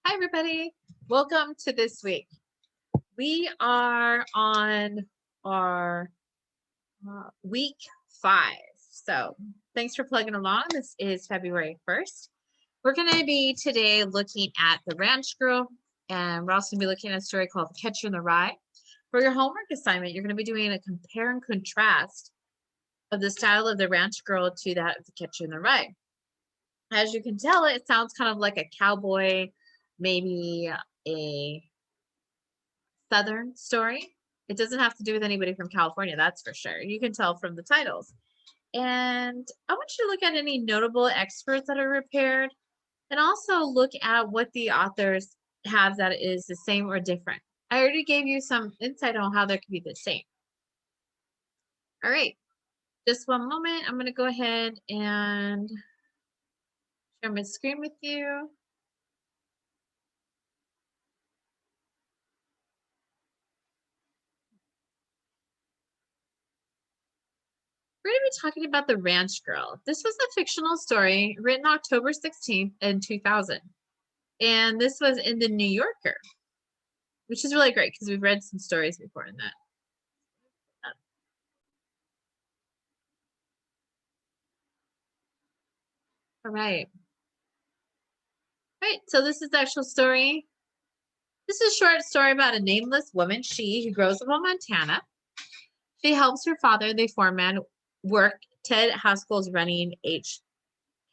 Hi, everybody. Welcome to this week. We are on our week 5. So thanks for plugging along. This is February 1st. We're going to be today looking at The Ranch Girl, and we're also going to be looking at a story called The Catcher in the Rye. For your homework assignment, you're going to be doing a compare and contrast of the style of The Ranch Girl to that of The Catcher in the Rye. As you can tell, it sounds kind of like a cowboy, maybe a Southern story. It doesn't have to do with anybody from California, that's for sure. You can tell from the titles. And I want you to look at any notable experts that are repaired and also look at what the authors have that is the same or different. I already gave you some insight on how there could be the same. All right, just one moment. I'm going to go ahead and share my screen with you. We're going to be talking about The Ranch Girl. This was a fictional story written October 16th in 2000. And this was in the New Yorker, which is really great because we've read some stories before in that. All right. All right, so this is the actual story. This is a short story about a nameless woman, she, who grows up in Montana. She helps her father, the foreman, work Ted Haskell's running H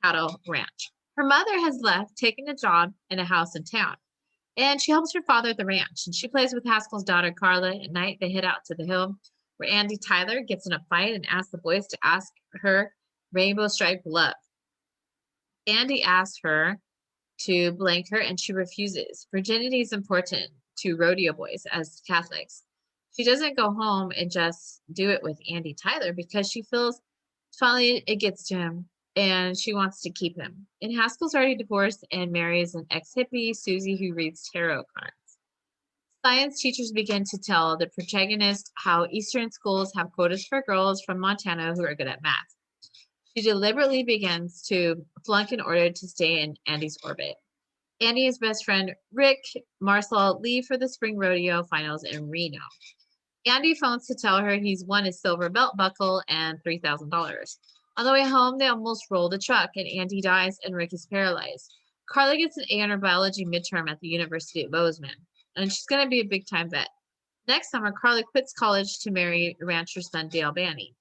cattle ranch. Her mother has left, taking a job in a house in town. And she helps her father at the ranch. And she plays with Haskell's daughter, Carla. At night, they head out to the hill where Andy Tyler gets in a fight and asks the boys to ask her rainbow striped love. Andy asks her to blank her, and she refuses. Virginity is important to rodeo boys as Catholics. She doesn't go home and just do it with Andy Tyler because she feels finally it gets to him and she wants to keep him. And Haskell's already divorced and marries an ex-hippie, Susie, who reads tarot cards. Science teachers begin to tell the protagonist how Eastern schools have quotas for girls from Montana who are good at math. She deliberately begins to flunk in order to stay in Andy's orbit. Andy and his best friend Rick Marsall leave for the spring rodeo finals in Reno. Andy phones to tell her he's won his silver belt buckle and $3,000. On the way home, they almost roll the truck, and Andy dies and Rick is paralyzed. Carla gets an A on her biology midterm at the University of Bozeman, and she's going to be a big-time vet. Next summer, Carla quits college to marry rancher's son, Dale Banny.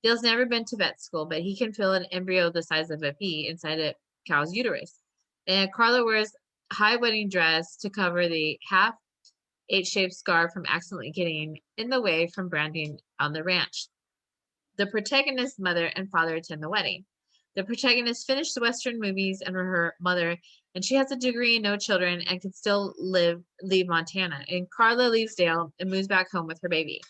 Dale's never been to vet school, but he can feel an embryo the size of a pea inside a cow's uterus. And Carla wears a high wedding dress to cover the half H-shaped scar from accidentally getting in the way from branding on the ranch. The protagonist's mother and father attend the wedding. The protagonist finished the Western movies and her mother, and she has a degree and no children and can still leave Montana. And Carla leaves Dale and moves back home with her baby.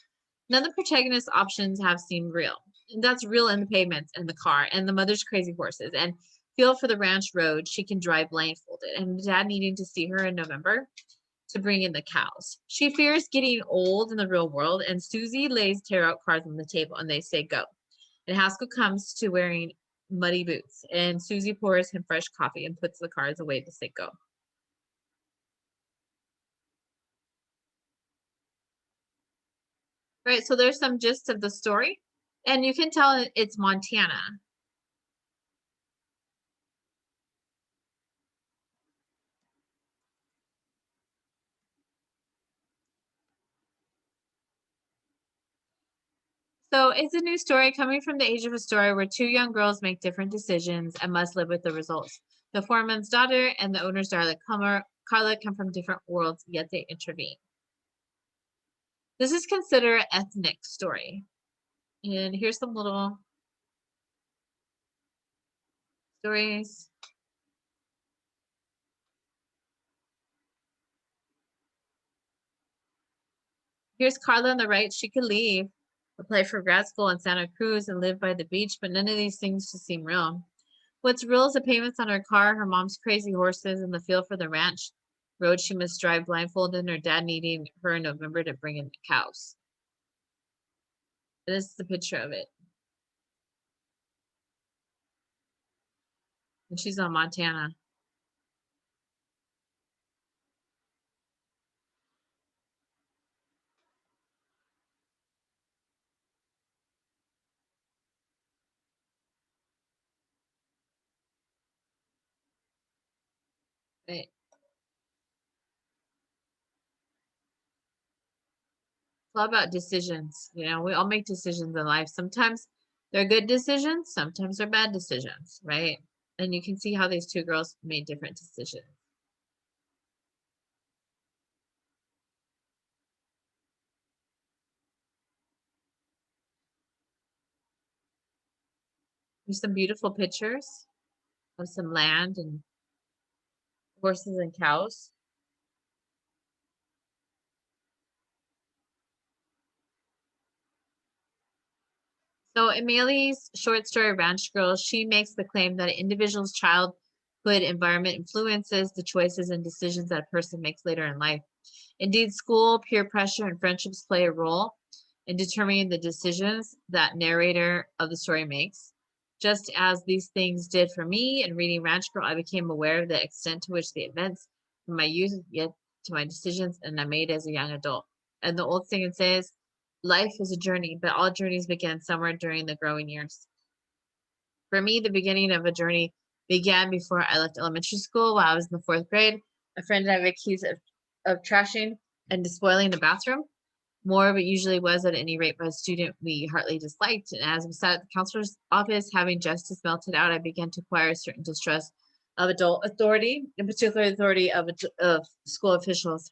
None of the protagonist's options have seemed real. And that's real in the pavements and the car and the mother's crazy horses and feel for the ranch road she can drive blindfolded and dad needing to see her in November to bring in the cows. She fears getting old in the real world, and Susie lays tarot cards on the table and they say go. And Haskell comes to wearing muddy boots, and Susie pours him fresh coffee and puts the cards away to say go. Right, so there's some gist of the story, and you can tell it's Montana. So it's a new story coming from the age of a story where two young girls make different decisions and must live with the results. The foreman's daughter and the owner's daughter, Carla, come from different worlds, yet they intervene. This is considered an ethnic story. And here's some little stories. Here's Carla on the right. She could leave, apply for grad school in Santa Cruz and live by the beach, but none of these things just seem real. What's real is the payments on her car, her mom's crazy horses, and the feel for the ranch road she must drive blindfolded, and her dad needing her in November to bring in the cows. This is the picture of it. And she's on Montana. Right. It's all about decisions. You know, we all make decisions in life. Sometimes they're good decisions, sometimes they're bad decisions, right? And you can see how these two girls made different decisions. There's some beautiful pictures of some land and horses and cows. So Amelie's short story Ranch Girl, she makes the claim that an individual's childhood environment influences the choices and decisions that a person makes later in life. Indeed, school, peer pressure, and friendships play a role in determining the decisions that narrator of the story makes. Just as these things did for me in reading Ranch Girl, I became aware of the extent to which the events from my youth yet to my decisions and I made as a young adult. And the old saying says, life is a journey, but all journeys begin somewhere during the growing years. For me, the beginning of a journey began before I left elementary school while I was in the fourth grade. A friend and I were accused of trashing and despoiling the bathroom. More of it usually was at any rate by a student we heartily disliked. And as we sat at the counselor's office having justice melted out, I began to acquire a certain distrust of adult authority, in particular authority of school officials.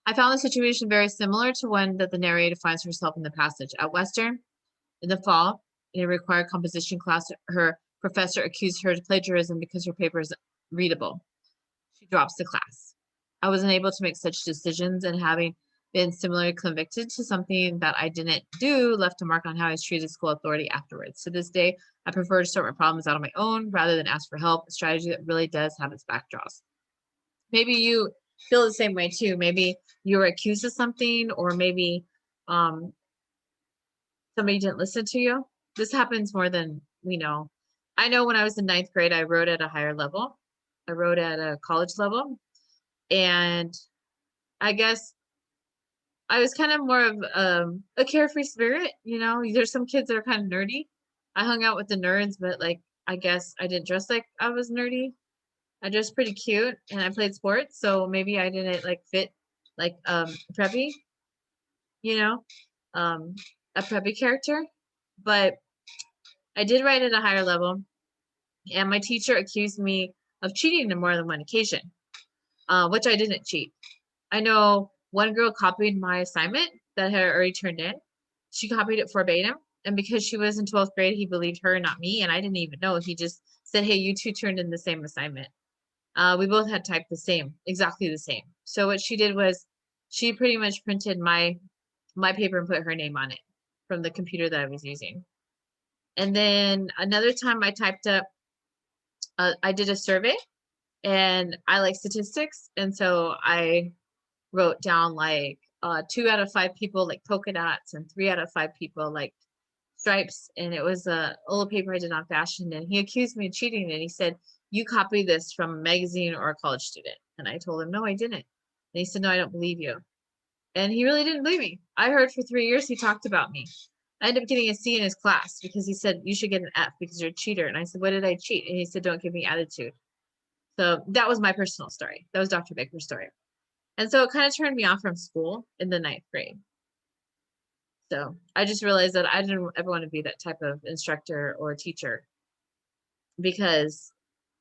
I found the situation very similar to one that the narrator finds herself in the passage. At Western, in the fall, in a required composition class, her professor accused her of plagiarism because her paper is readable. She drops the class. I was unable to make such decisions, and having been similarly convicted to something that I didn't do left a mark on how I was treated school authority afterwards. To this day, I prefer to sort my problems out on my own rather than ask for help, a strategy that really does have its backdraws. Maybe you feel the same way too. Maybe you were accused of something, or maybe um, somebody didn't listen to you. This happens more than we know. I know when I was in ninth grade, I wrote at a higher level. I wrote at a college level. And I guess I was kind of more of a carefree spirit, you know. There's some kids that are kind of nerdy. I hung out with the nerds, but like I guess I didn't dress like I was nerdy. I dressed pretty cute and I played sports, so maybe I didn't like fit like preppy, you know, um a preppy character. But I did write at a higher level, and my teacher accused me of cheating on more than one occasion, which I didn't cheat. I know one girl copied my assignment that had already turned in. She copied it verbatim. And because she was in 12th grade, he believed her, not me. And I didn't even know. He just said, hey, you two turned in the same assignment. We both had typed the same, exactly the same. So what she did was she pretty much printed my paper and put her name on it from the computer that I was using. And then another time I typed up, I did a survey and I like statistics. And so I wrote down like 2 out of 5 people like polka dots and 3 out of 5 people like stripes. And it was a little paper I did on fashion. And he accused me of cheating. And he said, you copied this from a magazine or a college student. And I told him, no, I didn't. And he said, no, I don't believe you. And he really didn't believe me. I heard for 3 years he talked about me. I ended up getting a C in his class because he said, you should get an F because you're a cheater. And I said, what did I cheat? And he said, don't give me attitude. So that was my personal story. That was Dr. Baker's story. And so it kind of turned me off from school in the ninth grade. So I just realized that I didn't ever want to be that type of instructor or teacher because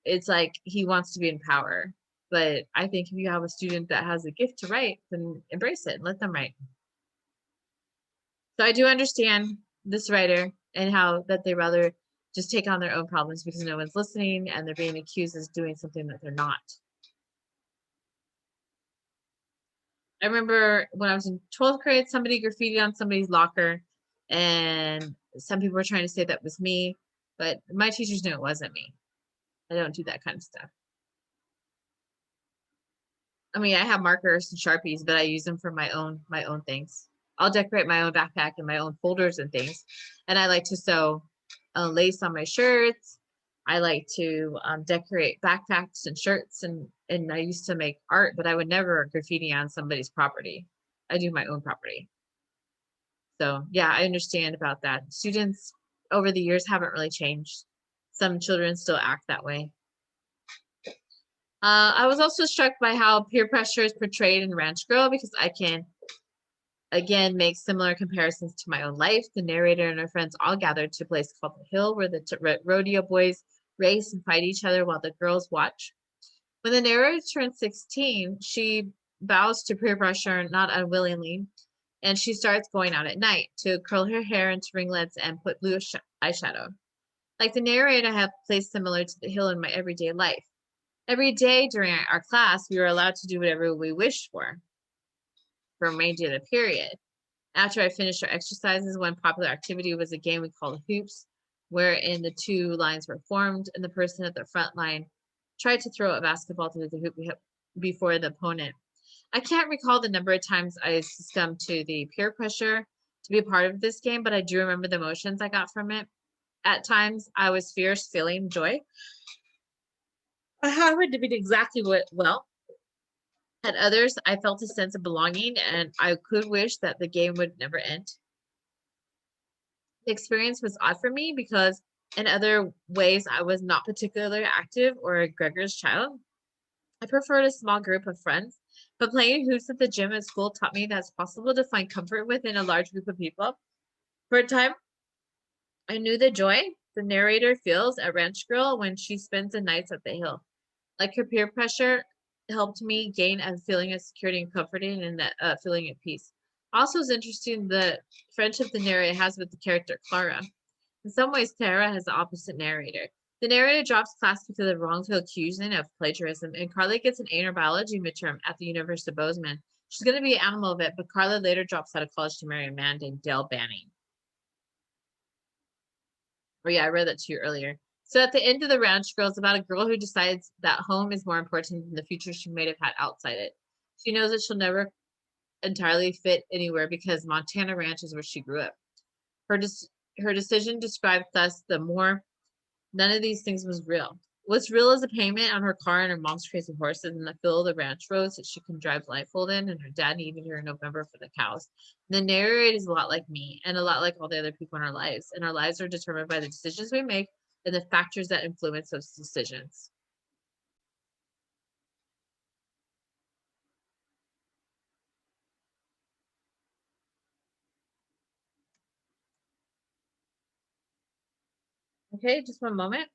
it's like he wants to be in power. But I think if you have a student that has a gift to write, then embrace it and let them write. So I do understand this writer and how that they rather just take on their own problems because no one's listening and they're being accused of doing something that they're not. I remember when I was in 12th grade, somebody graffitied on somebody's locker, and some people were trying to say that was me, but my teachers knew it wasn't me. I don't do that kind of stuff. I mean, I have markers and Sharpies, but I use them for my own things. I'll decorate my own backpack and my own folders and things. And I like to sew lace on my shirts. I like to decorate backpacks and shirts, and I used to make art, but I would never graffiti on somebody's property. I do my own property. So yeah, I understand about that. Students over the years haven't really changed. Some children still act that way. I was also struck by how peer pressure is portrayed in Ranch Girl because I can again make similar comparisons to my own life. The narrator and her friends all gathered to a place called the Hill where the rodeo boys race and fight each other while the girls watch. When the narrator turns 16, she bows to peer pressure not unwillingly, and she starts going out at night to curl her hair into ringlets and put blue eyeshadow. Like the narrator, I have a place similar to the Hill in my everyday life. Every day during our class, we were allowed to do whatever we wished for a remainder of the period. After I finished our exercises, one popular activity was a game we called hoops, wherein the two lines were formed and the person at the front line tried to throw a basketball through the hoop before the opponent. I can't recall the number of times I succumbed to the peer pressure to be a part of this game, but I do remember the emotions I got from it. At times, I was fierce, feeling joy. I happened to be exactly what, well, at others, I felt a sense of belonging and I could wish that the game would never end. The experience was odd for me because in other ways I was not particularly active or a Gregor's child. I preferred a small group of friends, but playing hoops at the gym at school taught me that it's possible to find comfort within a large group of people. For a time, I knew the joy the narrator feels at Ranch Girl when she spends the nights at the Hill. Like her peer pressure helped me gain a feeling of security and comforting and that feeling of peace. Also, it's interesting the friendship the narrator has with the character Clara. In some ways, Clara has the opposite narrator. The narrator drops class because of wrongful accusation of plagiarism, and Carly gets an A in her biology midterm at the University of Bozeman. She's going to be an animal vet, but Carla later drops out of college to marry a man named Dale Banning. Oh yeah, I read that to you earlier. So at the end of the Ranch Girl, it's about a girl who decides that home is more important than the future she might have had outside it. She knows that she'll never entirely fit anywhere because Montana Ranch is where she grew up. Her her decision describes thus the more none of these things was real. What's real is a payment on her car and her mom's crazy horses and the fill of the ranch roads that she can drive blindfolded and her dad needed her in November for the cows. The narrator is a lot like me and a lot like all the other people in our lives. And our lives are determined by the decisions we make and the factors that influence those decisions. Okay, just one moment.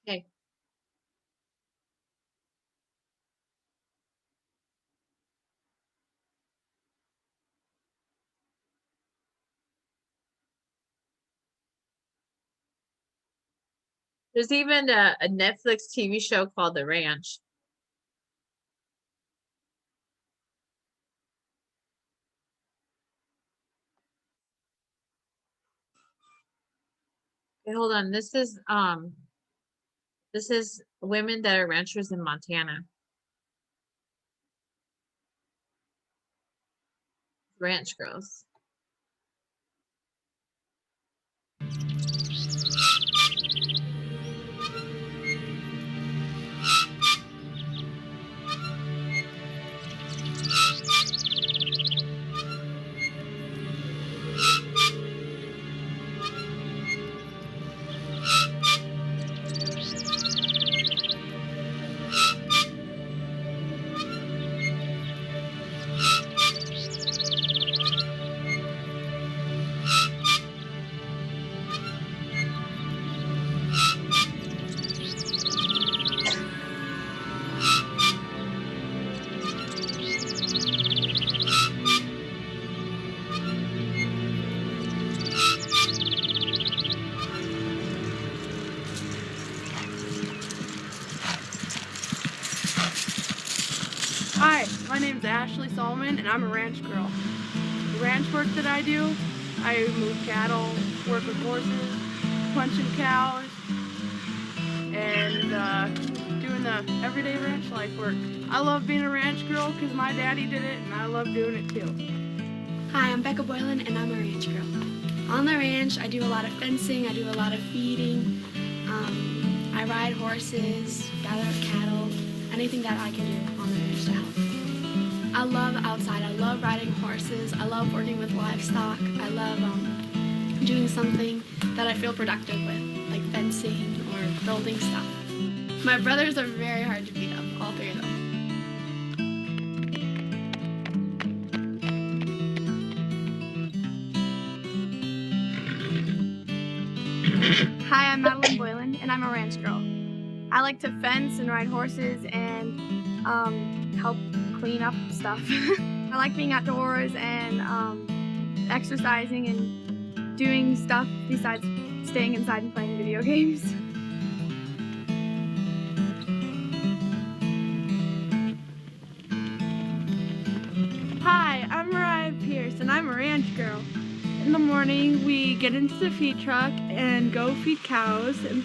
Okay. There's even a Netflix TV show called The Ranch. Okay, hold on. This is women that are ranchers in Montana. Ranch girls. Hi, my name is Ashley Solomon, and I'm a ranch girl. The ranch work that I do, I move cattle, work with horses, punching cows, and doing the everyday ranch life work. I love being a ranch girl because my daddy did it, and I love doing it too. Hi, I'm Becca Boylan, and I'm a ranch girl. On the ranch, I do a lot of fencing, I do a lot of feeding, I ride horses, gather up cattle, anything that I can do on the ranch to help. I love outside, I love riding horses, I love working with livestock, I love doing something that I feel productive with, like fencing or building stuff. My brothers are very hard to beat up, all three of them. Hi, I'm Madeline Boylan, and I'm a ranch girl. I like to fence and ride horses and help clean up stuff. I like being outdoors and exercising and doing stuff besides staying inside and playing video games. Hi, I'm Mariah Pierce, and I'm a ranch girl. In the morning, we get into the feed truck and go feed cows, and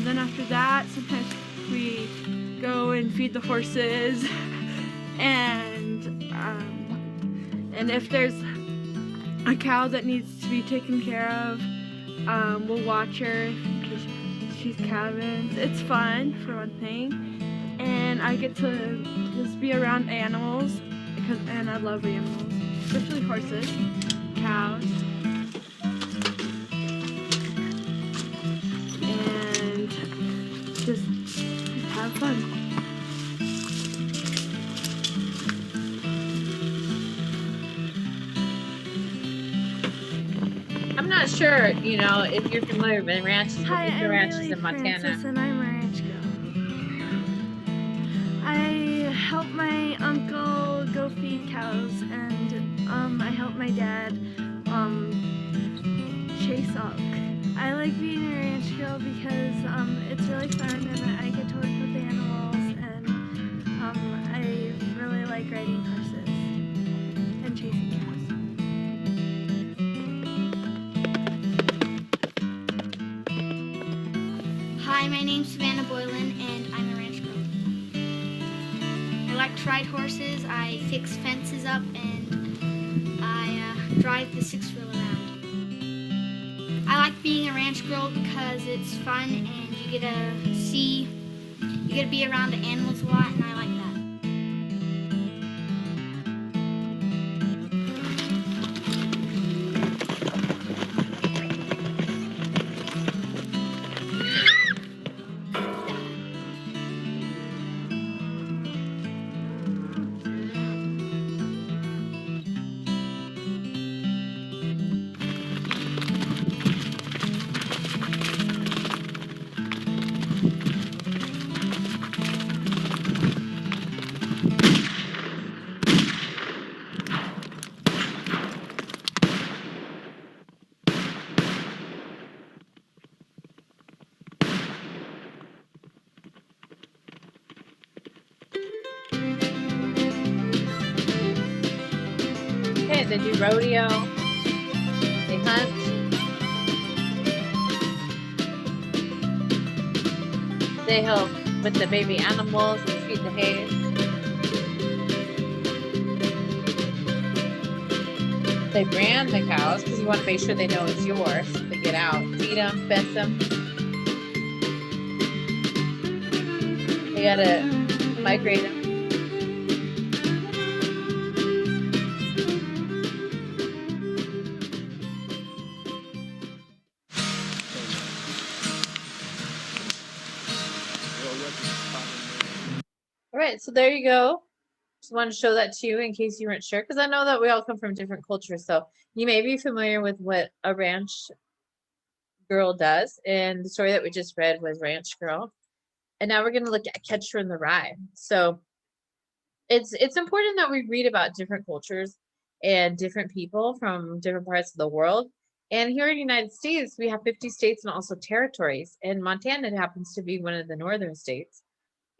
then after that, sometimes we go and feed the horses, and if there's a cow that needs to be taken care of, we'll watch her because she's calving. It's fun, for one thing, and I get to just be around animals and I love animals, especially horses, cows, and just have fun. I'm not sure, you know, if you're familiar with ranches, but Hi, the I'm ranches Bailey in Montana. Francis, and I'm a ranch girl. I help my uncle go feed cows, and I help my dad chase elk. I like being a ranch girl because it's really fun, and I get to work with animals, and I really like riding horses and chasing cows. Hi, my name's Savannah Boylan, and I'm a ranch girl. I like to ride horses, I fix fences up, and I drive the six-wheel around. I like being a ranch girl because it's fun and you get to be around the animals a lot, and I like that. Okay, they do rodeo, they hunt, they help with the baby animals and feed the hay. They brand the cows because you want to make sure they know it's yours. They get out, feed them, fence them. They gotta migrate them. All right, so there you go. Just wanted to show that to you in case you weren't sure, because I know that we all come from different cultures. So you may be familiar with what a ranch girl does. And the story that we just read was Ranch Girl. And now we're going to look at Catcher in the Rye. So it's important that we read about different cultures and different people from different parts of the world. And here in the United States, we have 50 states and also territories. And Montana happens to be one of the northern states.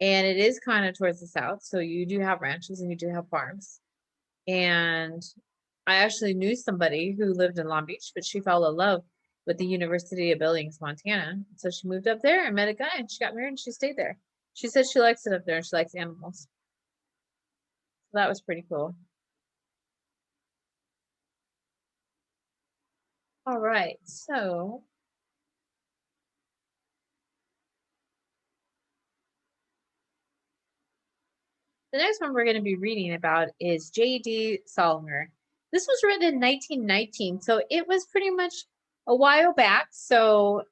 And it is kind of towards the south. So you do have ranches and you do have farms. And I actually knew somebody who lived in Long Beach, but she fell in love with the University of Billings, Montana. So she moved up there and met a guy and she got married and she stayed there. She said she likes it up there and she likes animals. So that was pretty cool. All right, so the next one we're going to be reading about is J.D. Salinger. This was written in 1919, so it was pretty much a while back. So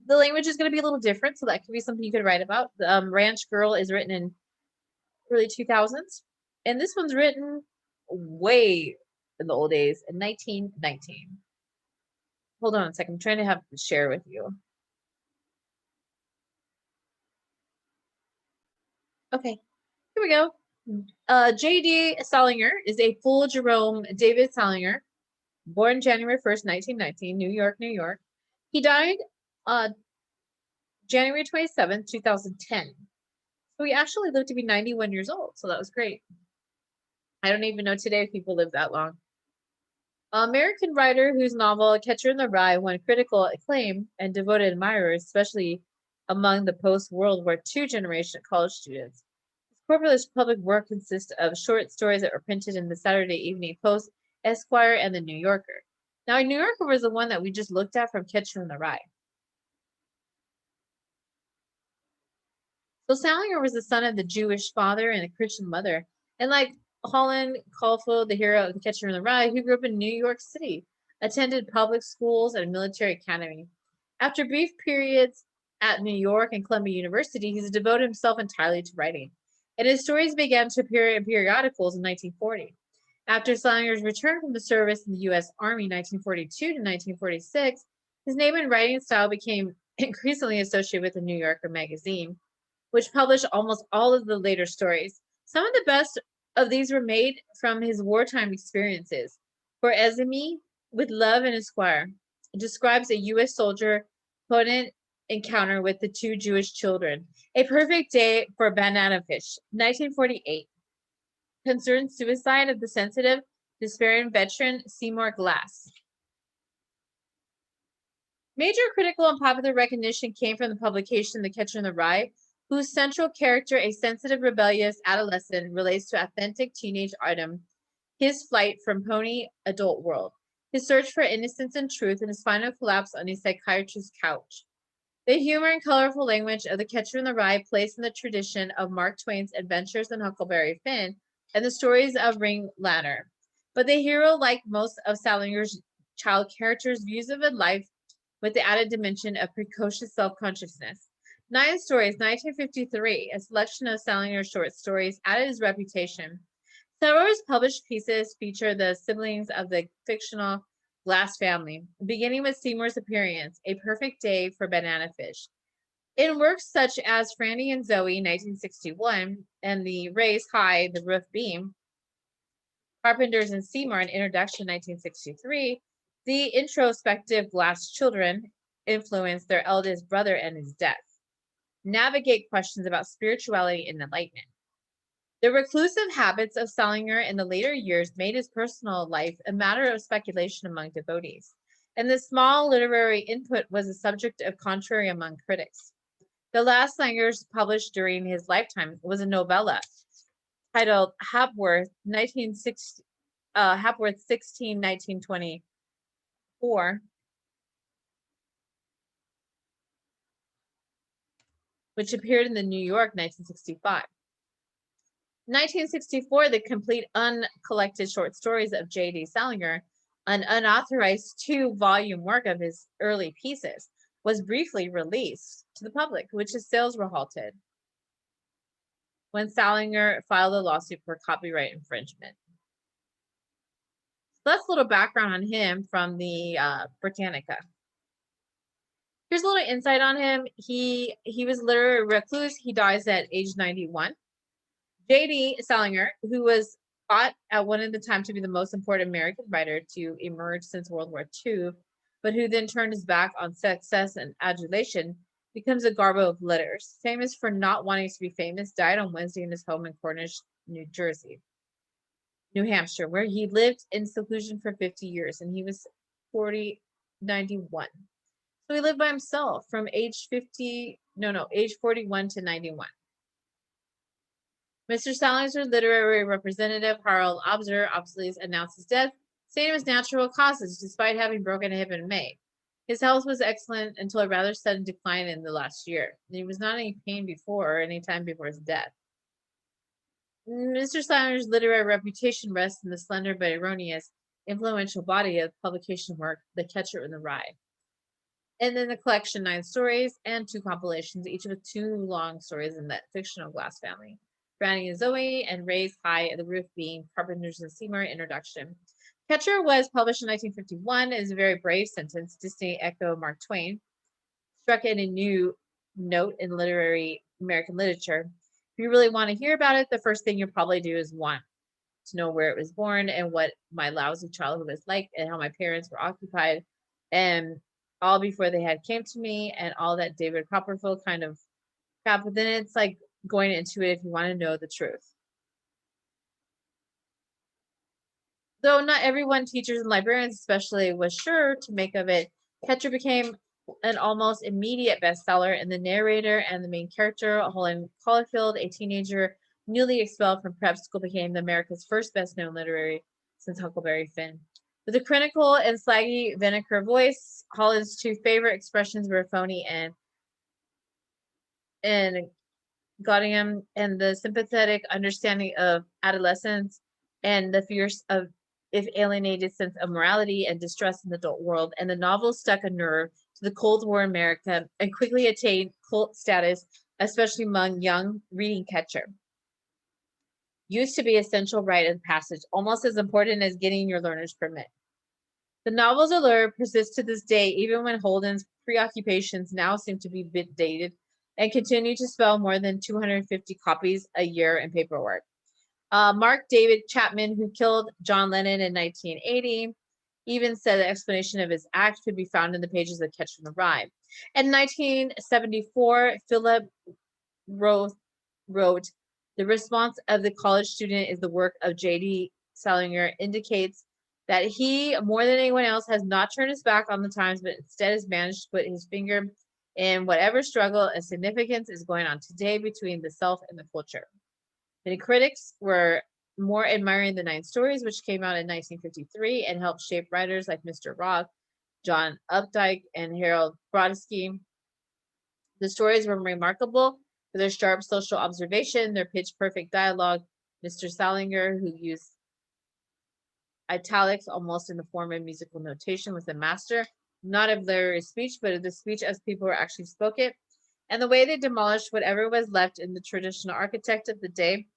the language is going to be a little different, so that could be something you could write about. Ranch Girl is written in early 2000s, and this one's written way in the old days in 1919. Hold on a second, I'm trying to have to share with you. Okay, here we go. J.D. Salinger is a full Jerome David Salinger, born January 1st, 1919, New York, New York. He died January 27th, 2010. So he actually lived to be 91 years old, so that was great. I don't even know today if people live that long. American writer whose novel Catcher in the Rye won critical acclaim and devoted admirers, especially among the post-World War II generation of college students. His public work consists of short stories that were printed in the Saturday Evening Post, Esquire, and the New Yorker. Now, New Yorker was the one that we just looked at from Catcher in the Rye. So Salinger was the son of the Jewish father and a Christian mother. And like Holland Caulfield, the hero of the Catcher in the Rye, who grew up in New York City, attended public schools and a military academy. After brief periods at New York and Columbia University, he's devoted himself entirely to writing. And his stories began to appear in periodicals in 1940. After Salinger's return from the service in the U.S. Army 1942 to 1946, his name and writing style became increasingly associated with the New Yorker magazine, which published almost all of the later stories. Some of the best of these were made from his wartime experiences. For Esme, With Love and Esquire, it describes a U.S. soldier poignant encounter with the two Jewish children. A Perfect Day for Banana Fish, 1948, concerns suicide of the sensitive, despairing veteran Seymour Glass. Major critical and popular recognition came from the publication The Catcher in the Rye, whose central character, a sensitive, rebellious adolescent, relates to authentic teenage Autumn, his flight from pony adult world, his search for innocence and truth, and his final collapse on a psychiatrist's couch. The humor and colorful language of The Catcher in the Rye plays in the tradition of Mark Twain's Adventures in Huckleberry Finn and the stories of Ring Ladder. But the hero, like most of Salinger's child characters, views of life with the added dimension of precocious self-consciousness. 9 Stories, 1953, a selection of Salinger's short stories, added his reputation. Several of his published pieces feature the siblings of the fictional Glass family, beginning with Seymour's appearance, A Perfect Day for Banana Fish. In works such as Franny and Zoe, 1961, and The Race High, The Roof Beam, Carpenters and Seymour, an introduction, 1963, the introspective Glass children influenced their eldest brother and his death. Navigate questions about spirituality and enlightenment. The reclusive habits of Salinger in the later years made his personal life a matter of speculation among devotees, and the small literary input was a subject of contrary among critics. The last Salinger's published during his lifetime was a novella titled Hapworth, 16, 1924, which appeared in the New York, 1965. 1964, the complete uncollected short stories of J.D. Salinger, an unauthorized 2-volume work of his early pieces, was briefly released to the public, which his sales were halted when Salinger filed a lawsuit for copyright infringement. So that's a little background on him from the Britannica. Here's a little insight on him. He was a literary recluse. He dies at age 91. J.D. Salinger, who was thought at one of the time to be the most important American writer to emerge since World War II, but who then turned his back on success and adulation, becomes a garbo of letters. Famous for not wanting to be famous, died on Wednesday in his home in Cornish, New Hampshire, where he lived in seclusion for 50 years, and he was 91. So he lived by himself from age 41 to 91. Mr. Salinger's literary representative, Harold Obslees, announced his death, saying it was natural causes, despite having broken a hip in May. His health was excellent until a rather sudden decline in the last year. He was not in any pain before or any time before his death. Mr. Salinger's literary reputation rests in the slender but erroneous, influential body of publication work, The Catcher in the Rye. And then the collection, 9 stories and 2 compilations, each with 2 long stories in that fictional Glass family. Brownie and Zoe and Raised High at the Roof being Carpenters and Seymour introduction. Catcher was published in 1951. It is a very brave sentence. Disney echo Mark Twain. Struck in a new note in literary American literature. If you really want to hear about it, the first thing you'll probably do is want to know where it was born and what my lousy childhood was like and how my parents were occupied, and all before they had came to me and all that David Copperfield kind of crap. But then it's like going into it if you want to know the truth. Though not everyone, teachers and librarians especially, was sure to make of it, Catcher became an almost immediate bestseller, and the narrator and the main character, Holland Caulfield, a teenager newly expelled from prep school, became America's first best-known literary since Huckleberry Finn. With a critical and slaggy vinegar voice, Holland's 2 favorite expressions were phony and Gaudium, and the sympathetic understanding of adolescence and the fierce of if alienated sense of morality and distrust in the adult world. And the novel stuck a nerve to the Cold War America and quickly attained cult status, especially among young reading Catcher. Used to be essential rite of passage, almost as important as getting your learner's permit. The novel's allure persists to this day, even when Holden's preoccupations now seem to be a bit dated and continue to spell more than 250 copies a year in paperwork. Mark David Chapman, who killed John Lennon in 1980, even said the explanation of his act could be found in the pages of Catcher in the Rye. In 1974, Philip wrote, "The response of the college student is the work of J.D. Salinger indicates that he, more than anyone else, has not turned his back on the times, but instead has managed to put his finger in whatever struggle and significance is going on today between the self and the culture." Many critics were more admiring the 9 stories, which came out in 1953 and helped shape writers like Mr. Rock, John Updike, and Harold Brodsky. The stories were remarkable for their sharp social observation, their pitch-perfect dialogue. Mr. Salinger, who used italics almost in the form of musical notation, was a master, not of literary speech, but of the speech as people were actually spoke it, and the way they demolished whatever was left in the traditional architect of the day,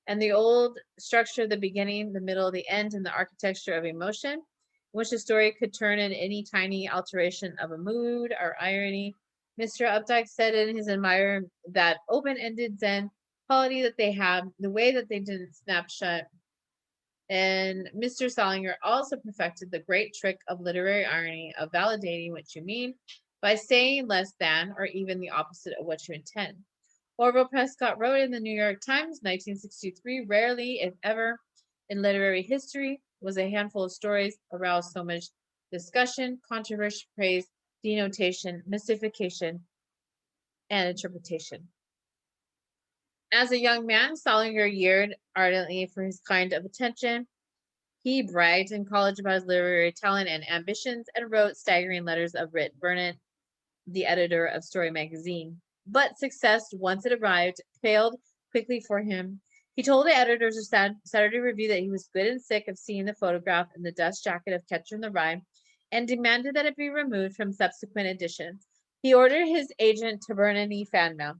and the old structure of the beginning, the middle, the end, and the architecture of emotion, in which a story could turn in any tiny alteration of a mood or irony. Mr. Updike said in his admirer that open-ended Zen quality that they have, the way that they didn't snap shut. And Mr. Salinger also perfected the great trick of literary irony of validating what you mean by saying less than or even the opposite of what you intend. Orville Prescott wrote in the New York Times, 1963, rarely, if ever, in literary history was a handful of stories aroused so much discussion, controversy, praise, denotation, mystification, and interpretation. As a young man, Salinger yearned ardently for his kind of attention. He bragged in college about his literary talent and ambitions and wrote staggering letters of Rhett Burnett, the editor of Story magazine. But success, once it arrived, failed quickly for him. He told the editors of Saturday Review that he was good and sick of seeing the photograph in the dust jacket of Catcher in the Rye and demanded that it be removed from subsequent editions. He ordered his agent to burn any fan mail.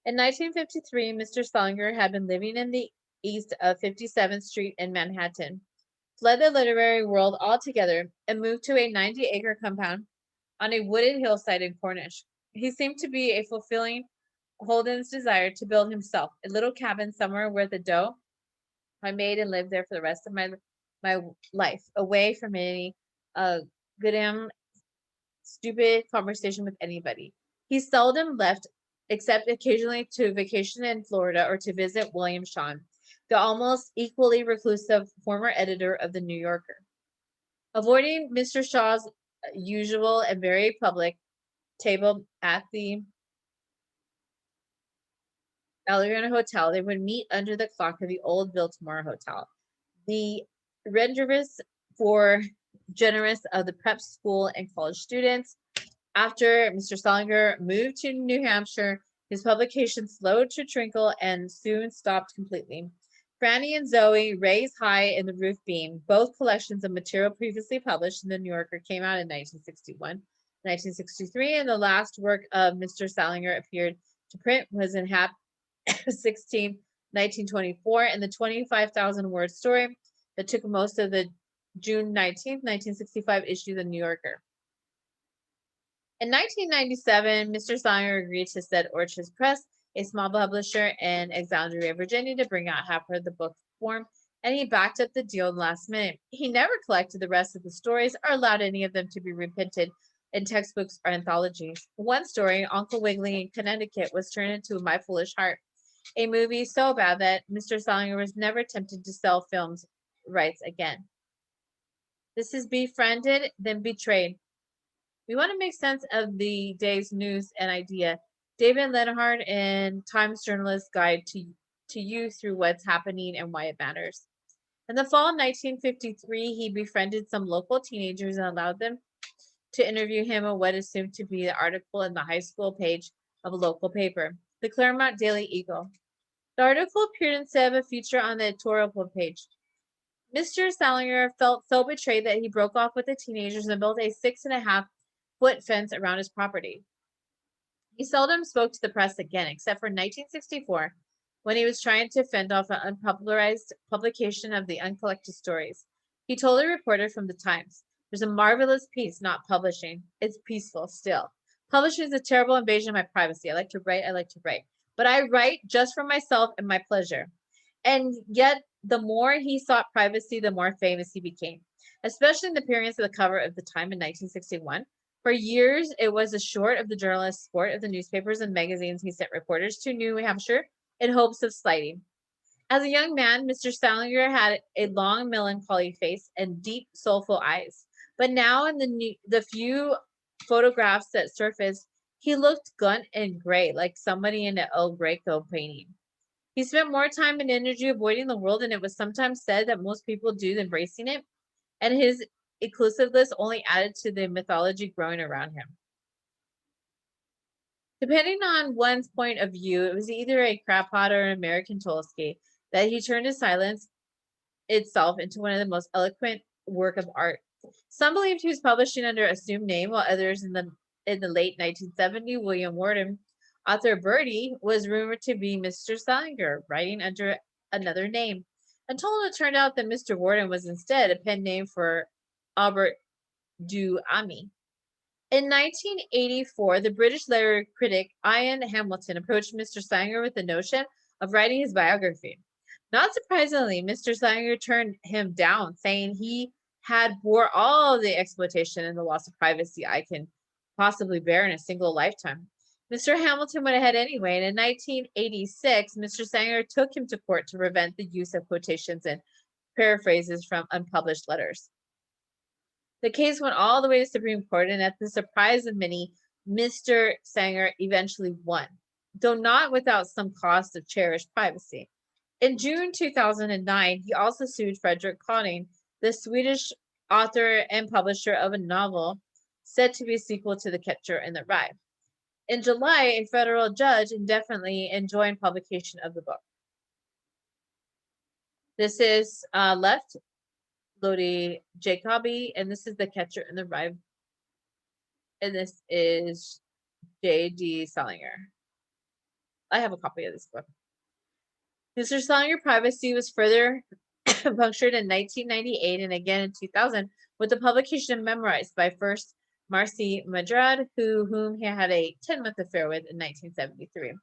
In 1953, Mr. Salinger had been living in the east of 57th Street in Manhattan, fled the literary world altogether, and moved to a 90-acre compound on a wooded hillside in Cornish. He seemed to be fulfilling Holden's desire to build himself a little cabin somewhere where the dough I made and lived there for the rest of my life, away from any goddamn stupid conversation with anybody. He seldom left, except occasionally to vacation in Florida or to visit William Shawn, the almost equally reclusive former editor of the New Yorker. Avoiding Mr. Shaw's usual and very public table at the Alliana Hotel, they would meet under the clock of the old Biltmore Hotel, the rendezvous for generous of the prep school and college students. After Mr. Salinger moved to New Hampshire, his publication slowed to trickle and soon stopped completely. Franny and Zoe, Raised High in the Roof Beam, both collections of material previously published in the New Yorker, came out in 1961. 1963, and the last work of Mr. Salinger appeared to print was in Hap 16, 1924, and the 25,000-word story that took most of the June 19, 1965 issue of the New Yorker. In 1997, Mr. Salinger agreed to set Orchard Press, a small publisher in Alexandria, Virginia, to bring out half of the book form, and he backed up the deal last minute. He never collected the rest of the stories or allowed any of them to be reprinted in textbooks or anthologies. One story, Uncle Wiggily in Connecticut, was turned into My Foolish Heart, a movie so bad that Mr. Salinger was never tempted to sell films rights again. This is Befriended, Then Betrayed. We want to make sense of the day's news and idea. David Leonhardt in Times Journalist Guide to You Through What's Happening and Why It Matters. In the fall of 1953, he befriended some local teenagers and allowed them to interview him on what is assumed to be the article in the high school page of a local paper, the Claremont Daily Eagle. The article appeared instead of a feature on the editorial page. Mr. Salinger felt so betrayed that he broke off with the teenagers and built a 6.5-foot fence around his property. He seldom spoke to the press again, except for 1964, when he was trying to fend off an unpopularized publication of the uncollected stories. He told a reporter from the Times, "There's a marvelous piece not publishing. It's peaceful still. Publishing is a terrible invasion of my privacy. I like to write. But I write just for myself and my pleasure." And yet, the more he sought privacy, the more famous he became, especially in the appearance of the cover of the Time in 1961. For years, it was a short of the journalist's sport of the newspapers and magazines he sent reporters to New Hampshire in hopes of slighting. As a young man, Mr. Salinger had a long, melancholy face and deep, soulful eyes. But now, in the few photographs that surfaced, he looked gaunt and gray, like somebody in an El Greco painting. He spent more time and energy avoiding the world, and it was sometimes said that most people do than embracing it, and his exclusiveness only added to the mythology growing around him. Depending on one's point of view, it was either a Crapaud or an American Tolstoy that he turned his silence itself into one of the most eloquent work of art. Some believed he was publishing under an assumed name, while others in the late 1970s, William Worden, author of Birdie, was rumored to be Mr. Salinger, writing under another name, until it turned out that Mr. Worden was instead a pen name for Albert du Ami. In 1984, the British literary critic Ian Hamilton approached Mr. Salinger with the notion of writing his biography. Not surprisingly, Mr. Salinger turned him down, saying he had bore all the exploitation and the loss of privacy I can possibly bear in a single lifetime. Mr. Hamilton went ahead anyway, and in 1986, Mr. Salinger took him to court to prevent the use of quotations and paraphrases from unpublished letters. The case went all the way to Supreme Court, and at the surprise of many, Mr. Salinger eventually won, though not without some cost of cherished privacy. In June 2009, he also sued Frederick Conning, the Swedish author and publisher of a novel said to be a sequel to The Catcher in the Rye. In July, a federal judge indefinitely enjoined publication of the book. This is Left, Lodi Jacobi, and this is The Catcher in the Rye. And this is J.D. Salinger. I have a copy of this book. Mr. Salinger's privacy was further punctured in 1998 and again in 2000 with the publication of Memorized by first Marcy Medrad, whom he had a 10-month affair with in 1973.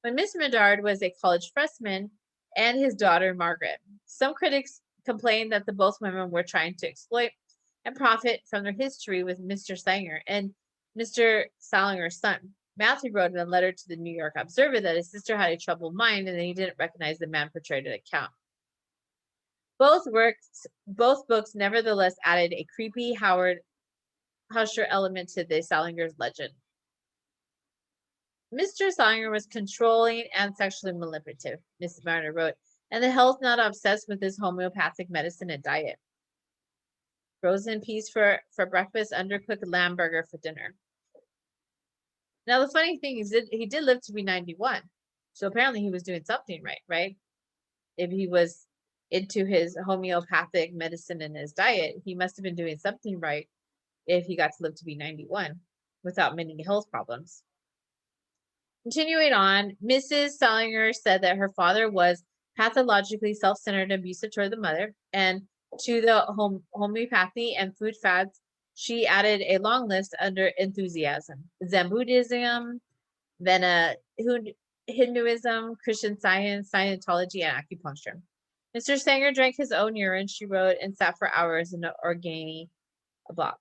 When Miss Medrad was a college freshman, and his daughter Margaret, some critics complained that the both women were trying to exploit and profit from their history with Mr. Salinger and Mr. Salinger's son. Matthew wrote in a letter to the New York Observer that his sister had a troubled mind and that he didn't recognize the man portrayed in the account. Both books nevertheless added a creepy Howard Husher element to the Salinger's legend. Mr. Salinger was controlling and sexually manipulative, Mrs. Mariner wrote, and the health nut obsessed with his homeopathic medicine and diet. Frozen peas for breakfast, undercooked lamb burger for dinner. Now, the funny thing is that he did live to be 91. So apparently he was doing something right? If he was into his homeopathic medicine and his diet, he must have been doing something right if he got to live to be 91 without many health problems. Continuing on, Mrs. Salinger said that her father was pathologically self-centered and abusive toward the mother, and to the homeopathy and food fads, she added a long list under enthusiasm: Zen Buddhism, Hinduism, Christian Science, Scientology, and acupuncture. Mr. Sanger drank his own urine, she wrote, and sat for hours in an organy box.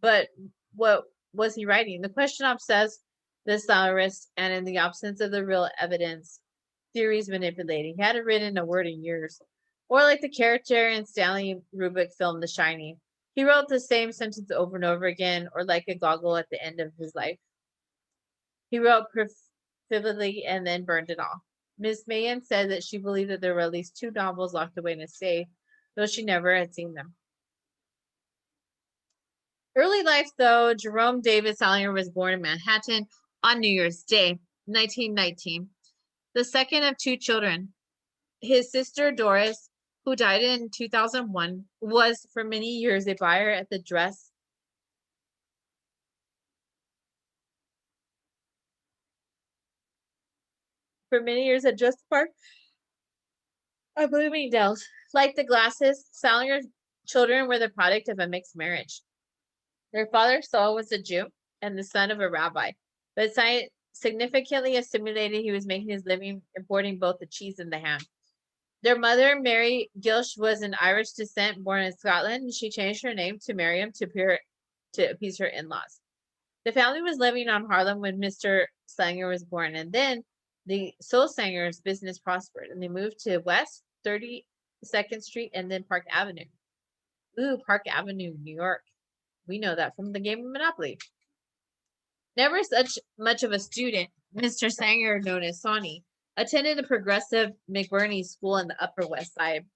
But what was he writing? The question obsessed the satirist, and in the absence of the real evidence, theories manipulating. He hadn't written a word in years. Or like the character in Stanley Kubrick film The Shining, he wrote the same sentence over and over again, or like a goggle at the end of his life. He wrote vividly and then burned it all. Miss Mahan said that she believed that there were at least 2 novels locked away in a safe, though she never had seen them. Early life, though, Jerome David Salinger was born in Manhattan on New Year's Day, 1919, the second of 2 children. His sister Doris, who died in 2001, was for many years a buyer at the dress at Dress Park of Bloomingdale's. Like the Glasses, Salinger's children were the product of a mixed marriage. Their father, Saul, was a Jew and the son of a rabbi, but significantly assimilated. He was making his living importing both the cheese and the ham. Their mother, Mary Gilsh, was an Irish descent, born in Scotland, and she changed her name to Miriam to appease her in-laws. The family was living on Harlem when Mr. Salinger was born, and then the Soul Singers' business prospered, and they moved to West 32nd Street and then Park Avenue. Ooh, Park Avenue, New York. We know that from the game of Monopoly. Never such much of a student, Mr. Sanger, known as Sonny, attended a progressive McBurney school in the Upper West Side.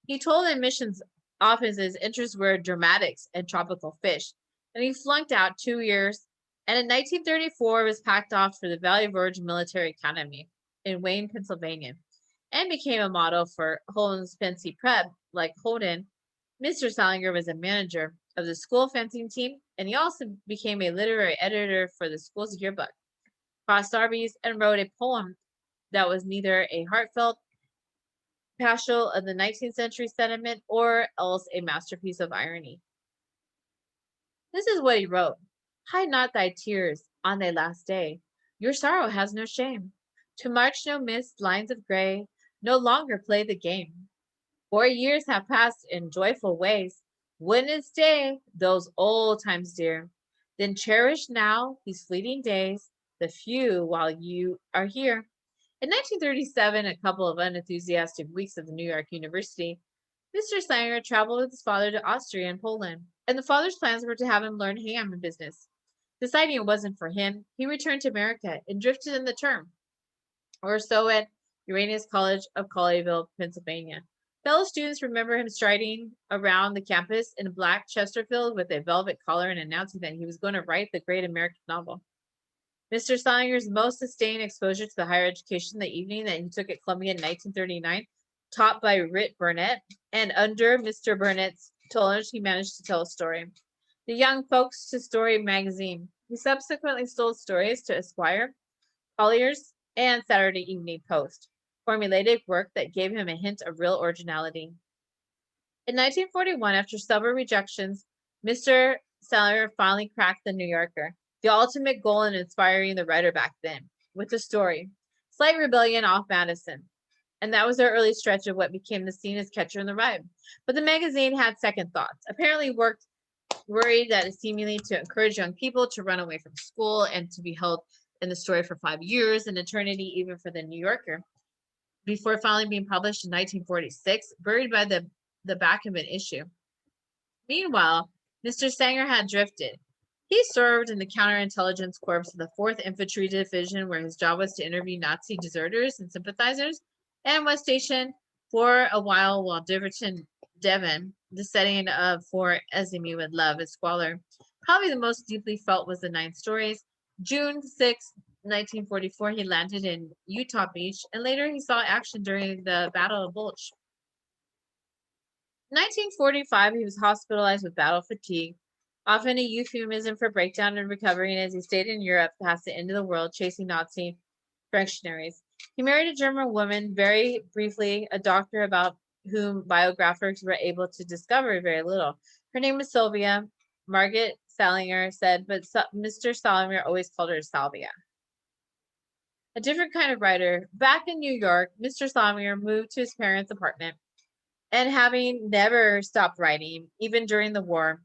He told admissions office his interests were dramatics and tropical fish, and he flunked out 2 years, and in 1934 was packed off for the Valley Forge Military Academy in Wayne, Pennsylvania, and became a model for Holden's Fancy Prep. Like Holden, Mr. Salinger was a manager of the school fencing team, and he also became a literary editor for the school's yearbook, Crossed Arby's, and wrote a poem that was neither a heartfelt pastiche of the 19th century sentiment or else a masterpiece of irony. This is what he wrote: "Hide not thy tears on thy last day. Your sorrow has no shame. To march no mist, lines of gray, no longer play the game. 4 years have passed in joyful ways. Witness day, those old times dear. Then cherish now these fleeting days, the few while you are here." In 1937, a couple of unenthusiastic weeks at the New York University, Mr. Sanger traveled with his father to Austria and Poland, and the father's plans were to have him learn ham business. Deciding it wasn't for him, he returned to America and drifted in the term or so at Uranus College of Colleyville, Pennsylvania. Fellow students remember him striding around the campus in a black Chesterfield with a velvet collar and announcing that he was going to write the great American novel. Mr. Salinger's most sustained exposure to the higher education the evening that he took at Columbia in 1939, taught by Rhett Burnett, and under Mr. Burnett's tutelage, he managed to tell a story. The Young Folks to Story magazine. He subsequently sold stories to Esquire, Collier's, and Saturday Evening Post, formulated work that gave him a hint of real originality. In 1941, after several rejections, Mr. Salinger finally cracked the New Yorker, the ultimate goal in inspiring the writer back then, with the story Slight Rebellion off Madison. And that was their early stretch of what became the scene as Catcher in the Rye. But the magazine had second thoughts. Apparently worked worried that seemingly to encourage young people to run away from school and to be held in the story for 5 years, an eternity even for the New Yorker, before finally being published in 1946, buried by the back of an issue. Meanwhile, Mr. Sanger had drifted. He served in the counterintelligence corps of the 4th Infantry Division, where his job was to interview Nazi deserters and sympathizers, and was stationed for a while Diverton, Devon, the setting of For As Me Would Love and Squalor. Probably the most deeply felt was the 9 stories. June 6, 1944, he landed in Utah Beach, and later he saw action during the Battle of Bulge. In 1945, he was hospitalized with battle fatigue, often a euphemism for breakdown and recovering as he stayed in Europe past the end of the world chasing Nazi functionaries. He married a German woman, very briefly, a doctor about whom biographers were able to discover very little. Her name was Sylvia. Margaret Salinger said, but Mr. Salinger always called her Salvia. A different kind of writer. Back in New York, Mr. Salinger moved to his parents' apartment, and having never stopped writing, even during the war,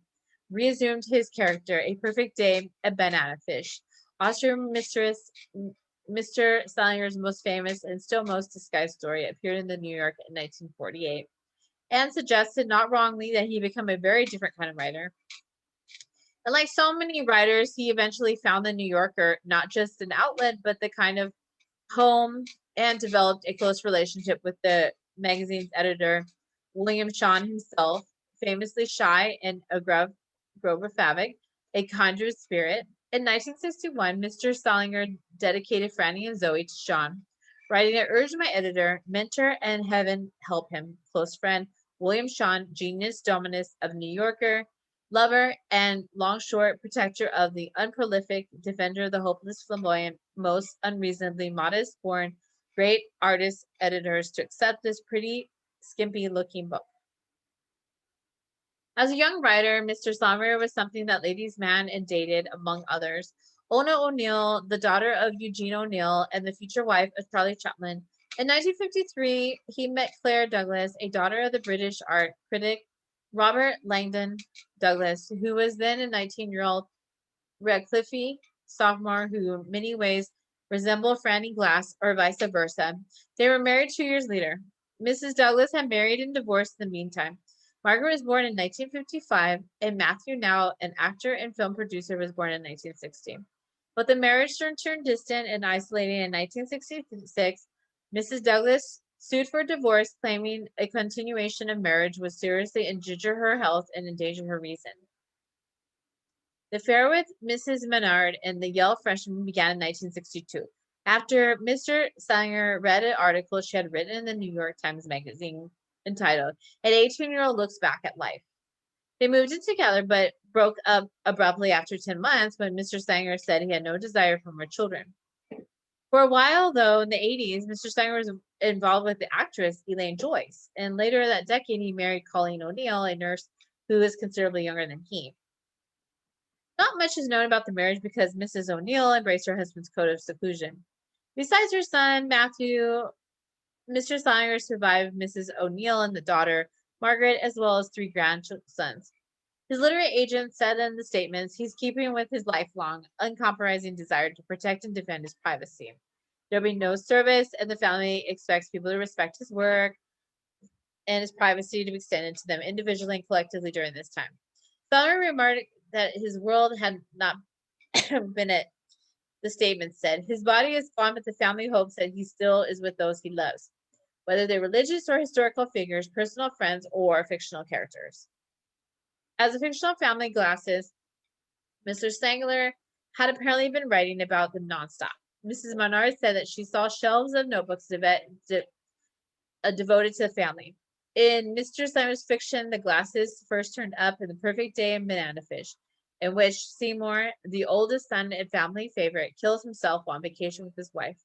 reassumed his character, a perfect day, a banana fish. Austrian mistress, Mr. Salinger's most famous and still most disguised story appeared in the New York in 1948, and suggested, not wrongly, that he become a very different kind of writer. And like so many writers, he eventually found the New Yorker not just an outlet, but the kind of home, and developed a close relationship with the magazine's editor, William Shawn himself, famously shy and agoraphobic, a conjured spirit. In 1961, Mr. Salinger dedicated Franny and Zoe to Shawn, writing, "I urge my editor, mentor, and heaven help him, close friend, William Shawn, genius dominus of New Yorker, lover and long short protector of the unprolific, defender of the hopeless, flamboyant, most unreasonably modest born, great artist editors to accept this pretty, skimpy looking book." As a young writer, Mr. Salinger was something that ladies man and dated, among others. Ona O'Neill, the daughter of Eugene O'Neill and the future wife of Charlie Chaplin. In 1953, he met Claire Douglas, a daughter of the British art critic Robert Langdon Douglas, who was then a 19-year-old Radcliffe sophomore who in many ways resembled Franny Glass or vice versa. They were married 2 years later. Mrs. Douglas had married and divorced in the meantime. Margaret was born in 1955, and Matthew, now an actor and film producer, was born in 1960. But the marriage turned distant and isolating in 1966. Mrs. Douglas sued for divorce, claiming a continuation of marriage would seriously injure her health and endanger her reason. The affair with Mrs. Menard and the Yale freshman began in 1962. After Mr. Salinger read an article she had written in the New York Times Magazine entitled, "An 18-year-old Looks Back at Life." They moved in together, but broke up abruptly after 10 months when Mr. Salinger said he had no desire for more children. For a while, though, in the 80s, Mr. Salinger was involved with the actress Elaine Joyce, and later that decade, he married Colleen O'Neill, a nurse who is considerably younger than he. Not much is known about the marriage because Mrs. O'Neill embraced her husband's code of seclusion. Besides her son, Matthew, Mr. Salinger survived Mrs. O'Neill and the daughter, Margaret, as well as 3 grandsons. His literary agent said in the statements he's keeping with his lifelong, uncompromising desire to protect and defend his privacy. There'll be no service, and the family expects people to respect his work and his privacy to be extended to them individually and collectively during this time. Salinger remarked that his world had not been it. The statement said, "His body is gone, but the family hopes that he still is with those he loves, whether they're religious or historical figures, personal friends, or fictional characters." As a fictional family glasses, Mr. Salinger had apparently been writing about them nonstop. Mrs. Menard said that she saw shelves of notebooks devoted to the family. In Mr. Salinger's fiction, the glasses first turned up in The Perfect Day and Banana Fish, in which Seymour, the oldest son and family favorite, kills himself on vacation with his wife.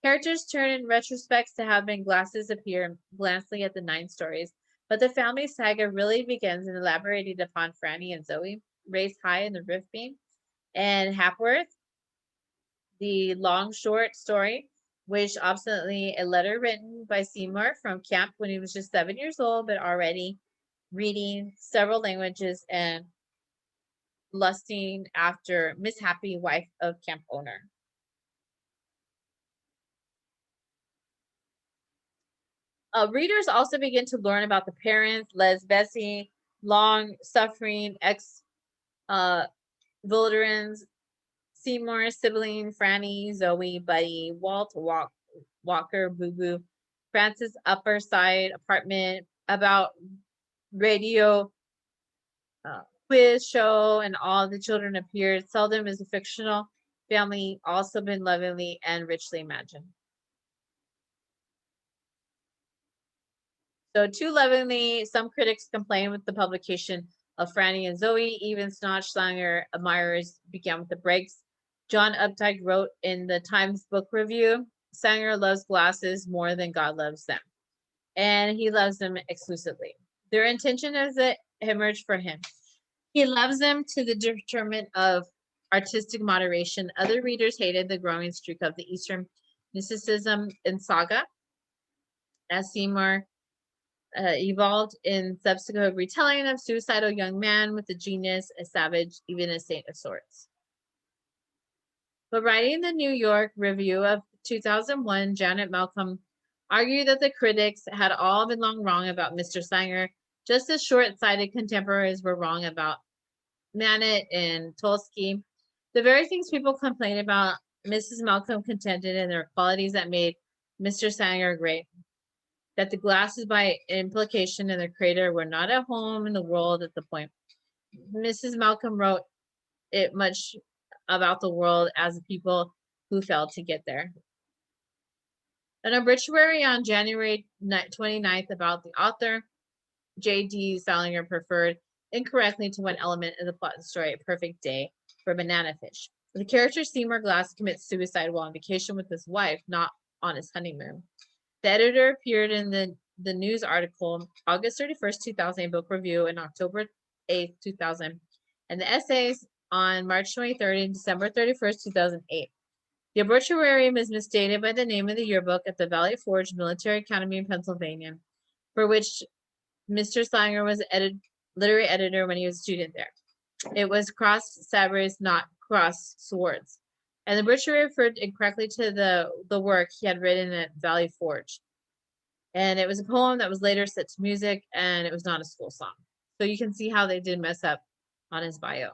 Characters turn in retrospects to have been glasses appear glancingly at the 9 stories, but the family saga really begins in elaborating upon Franny and Zoe, raised high in the Rift Beam, and Hapworth, the long short story, which obstinately a letter written by Seymour from camp when he was just 7 years old, but already reading several languages and lusting after Miss Happy, wife of camp owner. Readers also begin to learn about the parents, Les Bessie, long-suffering ex-veterans, Seymour, sibling, Franny, Zoe, Buddy, Walt, Walker, Boo Boo, Francis, Upper Side apartment, about radio quiz show, and all the children appeared. Seldom is a fictional family also been lovingly and richly imagined. So too lovingly, some critics complain with the publication of Franny and Zoe. Even staunch Sanger admirers began with the breaks. John Updike wrote in the Times Book Review, Sanger loves glasses more than God loves them. And he loves them exclusively. Their intention is a hemorrhage for him. He loves them to the detriment of artistic moderation. Other readers hated the growing streak of the Eastern mysticism in saga, as Seymour evolved in subsequent retelling of suicidal young man with a genius, a savage, even a saint of sorts. But writing the New York Review of 2001, Janet Malcolm argued that the critics had all been long wrong about Mr. Sanger, just as short-sighted contemporaries were wrong about Manet and Tolsky. The very things people complained about, Mrs. Malcolm contended in their qualities that made Mr. Sanger great. That the glasses by implication and their creator were not at home in the world at the point. Mrs. Malcolm wrote it much about the world as the people who failed to get there. An obituary on January 29th about the author, J.D. Salinger, preferred incorrectly to one element of the plot of the story, A Perfect Day for Banana Fish. The character Seymour Glass commits suicide while on vacation with his wife, not on his honeymoon. The editor appeared in the news article August 31st, 2000, book review, and October 8th, 2000, and the essays on March 23rd and December 31st, 2008. The obituary was misstated by the name of the yearbook at the Valley Forge Military Academy in Pennsylvania, for which Mr. Sanger was literary editor when he was a student there. It was cross sabres, not cross swords. And the obituary referred incorrectly to the work he had written at Valley Forge. And it was a poem that was later set to music, and it was not a school song. So you can see how they did mess up on his bio.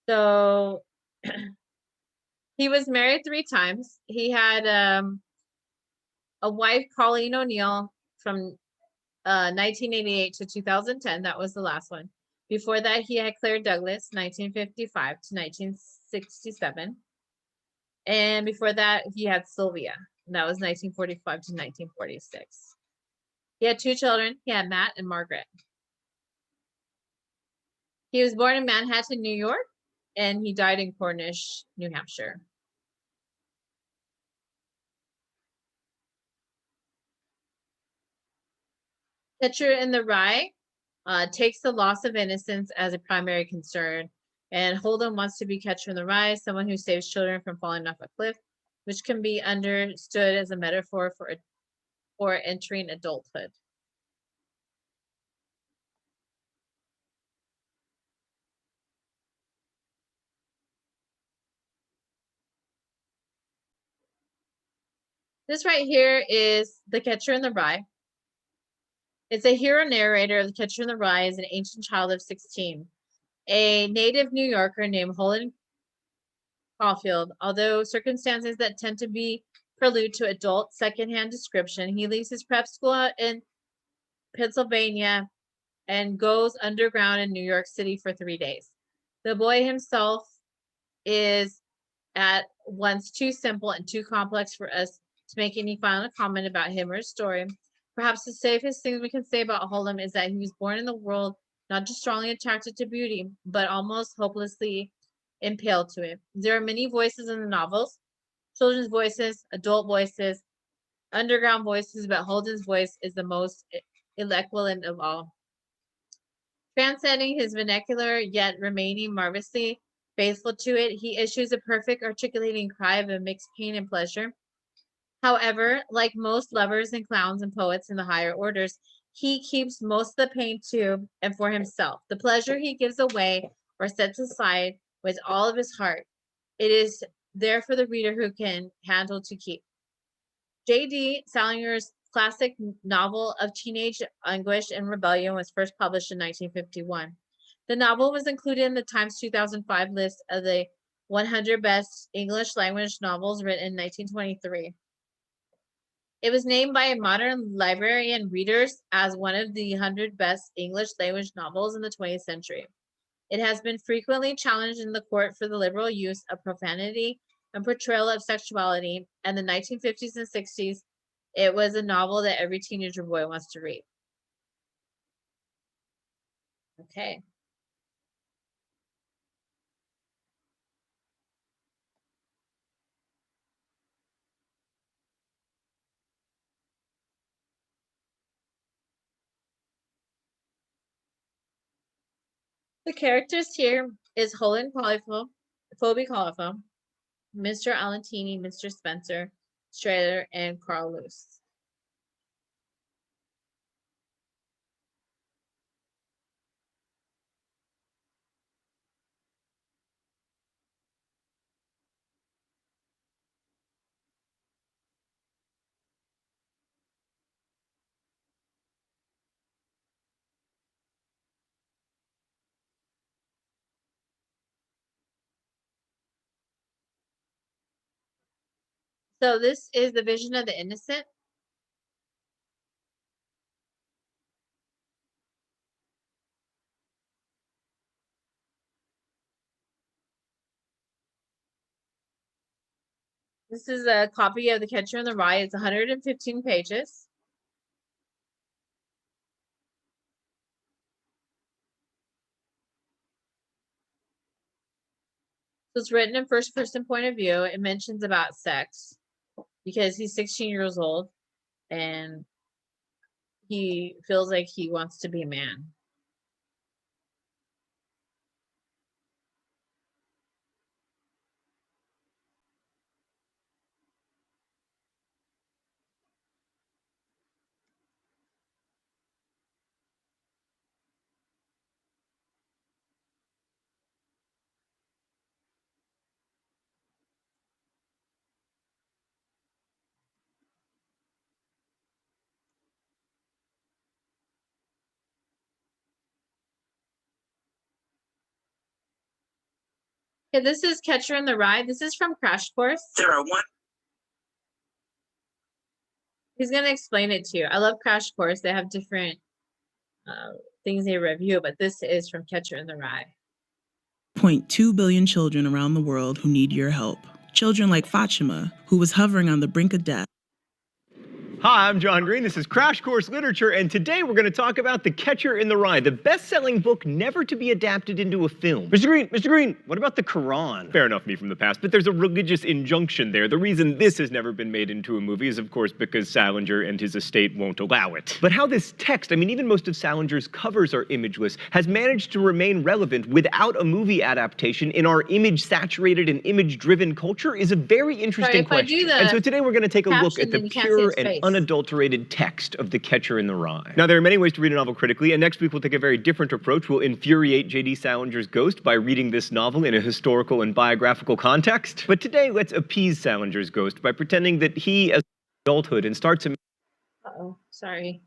So he was married 3 times. He had a wife, Pauline O'Neill, from 1988 to 2010. That was the last one. Before that, he had Claire Douglas, 1955 to 1967. And before that, he had Sylvia, and that was 1945 to 1946. He had 2 children. He had Matt and Margaret. He was born in Manhattan, New York, and he died in Cornish, New Hampshire. Catcher in the Rye takes the loss of innocence as a primary concern, and Holden wants to be Catcher in the Rye, someone who saves children from falling off a cliff, which can be understood as a metaphor for entering adulthood. This right here is The Catcher in the Rye. It's a hero narrator of The Catcher in the Rye is an ancient child of 16, a native New Yorker named Holden Caulfield. Although circumstances that tend to be prelude to adult secondhand description, he leaves his prep school in Pennsylvania and goes underground in New York City for 3 days. The boy himself is at once too simple and too complex for us to make any final comment about him or his story. Perhaps the safest thing we can say about Holden is that he was born in the world not just strongly attracted to beauty, but almost hopelessly impaled to it. There are many voices in the novels, children's voices, adult voices, underground voices, but Holden's voice is the most eloquent of all. Transcending his vernacular, yet remaining marvelously Faithful to it, he issues a perfect articulating cry of a mixed pain and pleasure. However, like most lovers and clowns and poets in the higher orders, he keeps most of the pain to and for himself. The pleasure he gives away or sets aside with all of his heart. It is there for the reader who can handle to keep. J.D. Salinger's classic novel of teenage anguish and rebellion was first published in 1951. The novel was included in the Times 2005 list of the 100 best English language novels written in 1923. It was named by modern librarian readers as one of the 100 best English language novels in the 20th century. It has been frequently challenged in the court for the liberal use of profanity and portrayal of sexuality. In the 1950s and 60s, it was a novel that every teenager boy wants to read. Okay. The characters here is Holland Cauliflo, Phoebe Cauliflo, Mr. Alantini, Mr. Spencer, Strader, and Carl Luce. So this is the vision of the innocent. This is a copy of The Catcher in the Rye. It's 115 pages. So it's written in first person point of view. It mentions about sex because he's 16 years old and he feels like he wants to be a man. Okay, this is Catcher in the Rye. This is from Crash Course. There are one. He's going to explain it to you. I love Crash Course. They have different things they review, but this is from Catcher in the Rye. 0.2 billion children around the world who need your help. Children like Fatima, who was hovering on the brink of death. Hi, I'm John Green. This is Crash Course Literature, and today we're going to talk about The Catcher in the Rye, the best-selling book never to be adapted into a film. Mr. Green, what about the Quran? Fair enough, me from the past, but there's a religious injunction there. The reason this has never been made into a movie is, of course, because Salinger and his estate won't allow it. But how this text, I mean, even most of Salinger's covers are imageless, has managed to remain relevant without a movie adaptation in our image-saturated and image-driven culture is a very interesting question. And so today we're going to take a look at the pure and unadulterated text of The Catcher in the Rye. Now, there are many ways to read a novel critically, and next week we'll take a very different approach. We'll infuriate J.D. Salinger's ghost by reading this novel in a historical and biographical context. But today, let's appease Salinger's ghost by pretending that he, as adulthood, and start to... Uh-oh, sorry.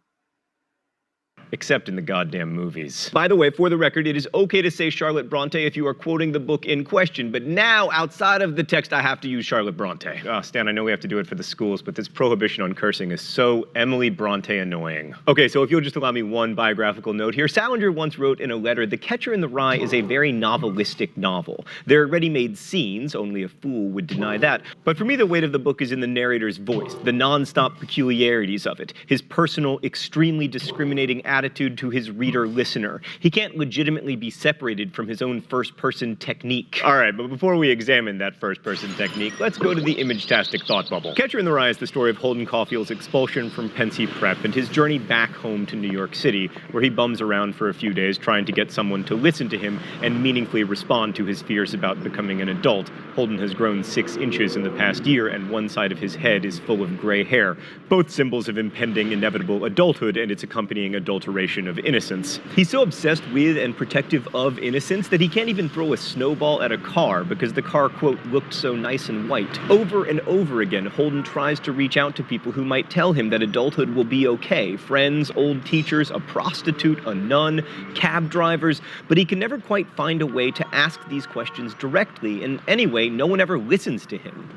Except in the goddamn movies. By the way, for the record, it is okay to say Charlotte Bronte if you are quoting the book in question, but now, outside of the text, I have to use Charlotte Bronte. Oh, Stan, I know we have to do it for the schools, but this prohibition on cursing is so Emily Bronte annoying. Okay, so if you'll just allow me one biographical note here, Salinger once wrote in a letter, The Catcher in the Rye is a very novelistic novel. There are ready-made scenes, only a fool would deny that, but for me the weight of the book is in the narrator's voice, the non-stop peculiarities of it, his personal, extremely discriminating attitude to his reader-listener. He can't legitimately be separated from his own first-person technique. All right, but before we examine that first-person technique, let's go to the image-tastic thought bubble. Catcher in the Rye is the story of Holden Caulfield's expulsion from Pensy Prep and his journey back home to New York City, where he bums around for a few days trying to get someone to listen to him and meaningfully respond to his fears about becoming an adult. Holden has grown 6 inches in the past year, and one side of his head is full of gray hair, both symbols of impending inevitable adulthood and its accompanying adulteration of innocence. He's so obsessed with and protective of innocence that he can't even throw a snowball at a car because the car, quote, looked so nice and white. Over and over again, Holden tries to reach out to people who might tell him that adulthood will be okay. Friends, old teachers, a prostitute, a nun, cab drivers, but he can never quite find a way to ask these questions directly, and anyway, no one ever listens to him.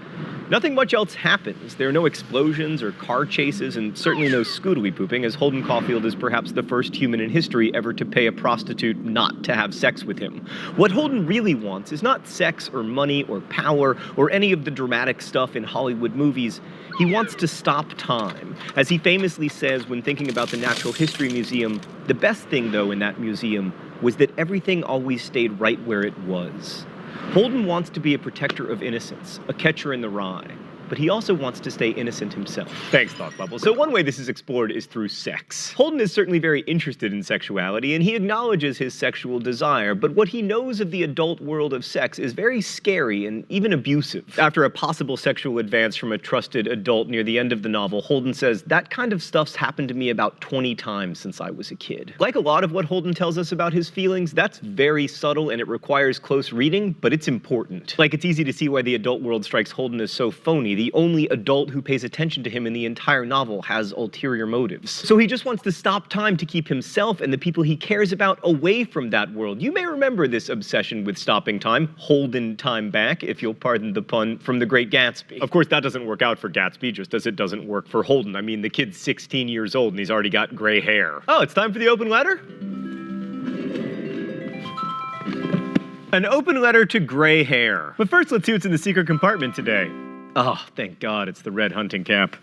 Nothing much else happens. There are no explosions or car chases, and certainly no scoodly pooping, as Holden Caulfield is perhaps the first human in history ever to pay a prostitute not to have sex with him. What Holden really wants is not sex or money or power or any of the dramatic stuff in Hollywood movies. He wants to stop time. As he famously says when thinking about the Natural History Museum, the best thing, though, in that museum was that everything always stayed right where it was. Holden wants to be a protector of innocence, a catcher in the rye, but he also wants to stay innocent himself. Thanks, Thought Bubble. So one way this is explored is through sex. Holden is certainly very interested in sexuality, and he acknowledges his sexual desire, but what he knows of the adult world of sex is very scary and even abusive. After a possible sexual advance from a trusted adult near the end of the novel, Holden says, "That kind of stuff's happened to me about 20 times since I was a kid." Like a lot of what Holden tells us about his feelings, that's very subtle and it requires close reading, but it's important. Like, it's easy to see why the adult world strikes Holden as so phony. The only adult who pays attention to him in the entire novel has ulterior motives. So he just wants to stop time to keep himself and the people he cares about away from that world. You may remember this obsession with stopping time, Holden time back, if you'll pardon the pun, from The Great Gatsby. Of course, that doesn't work out for Gatsby, just as it doesn't work for Holden. I mean, the kid's 16 years old and he's already got gray hair. Oh, it's time for the open letter? An open letter to gray hair. But first, let's see what's in the secret compartment today. Oh, thank God, it's the red hunting cap.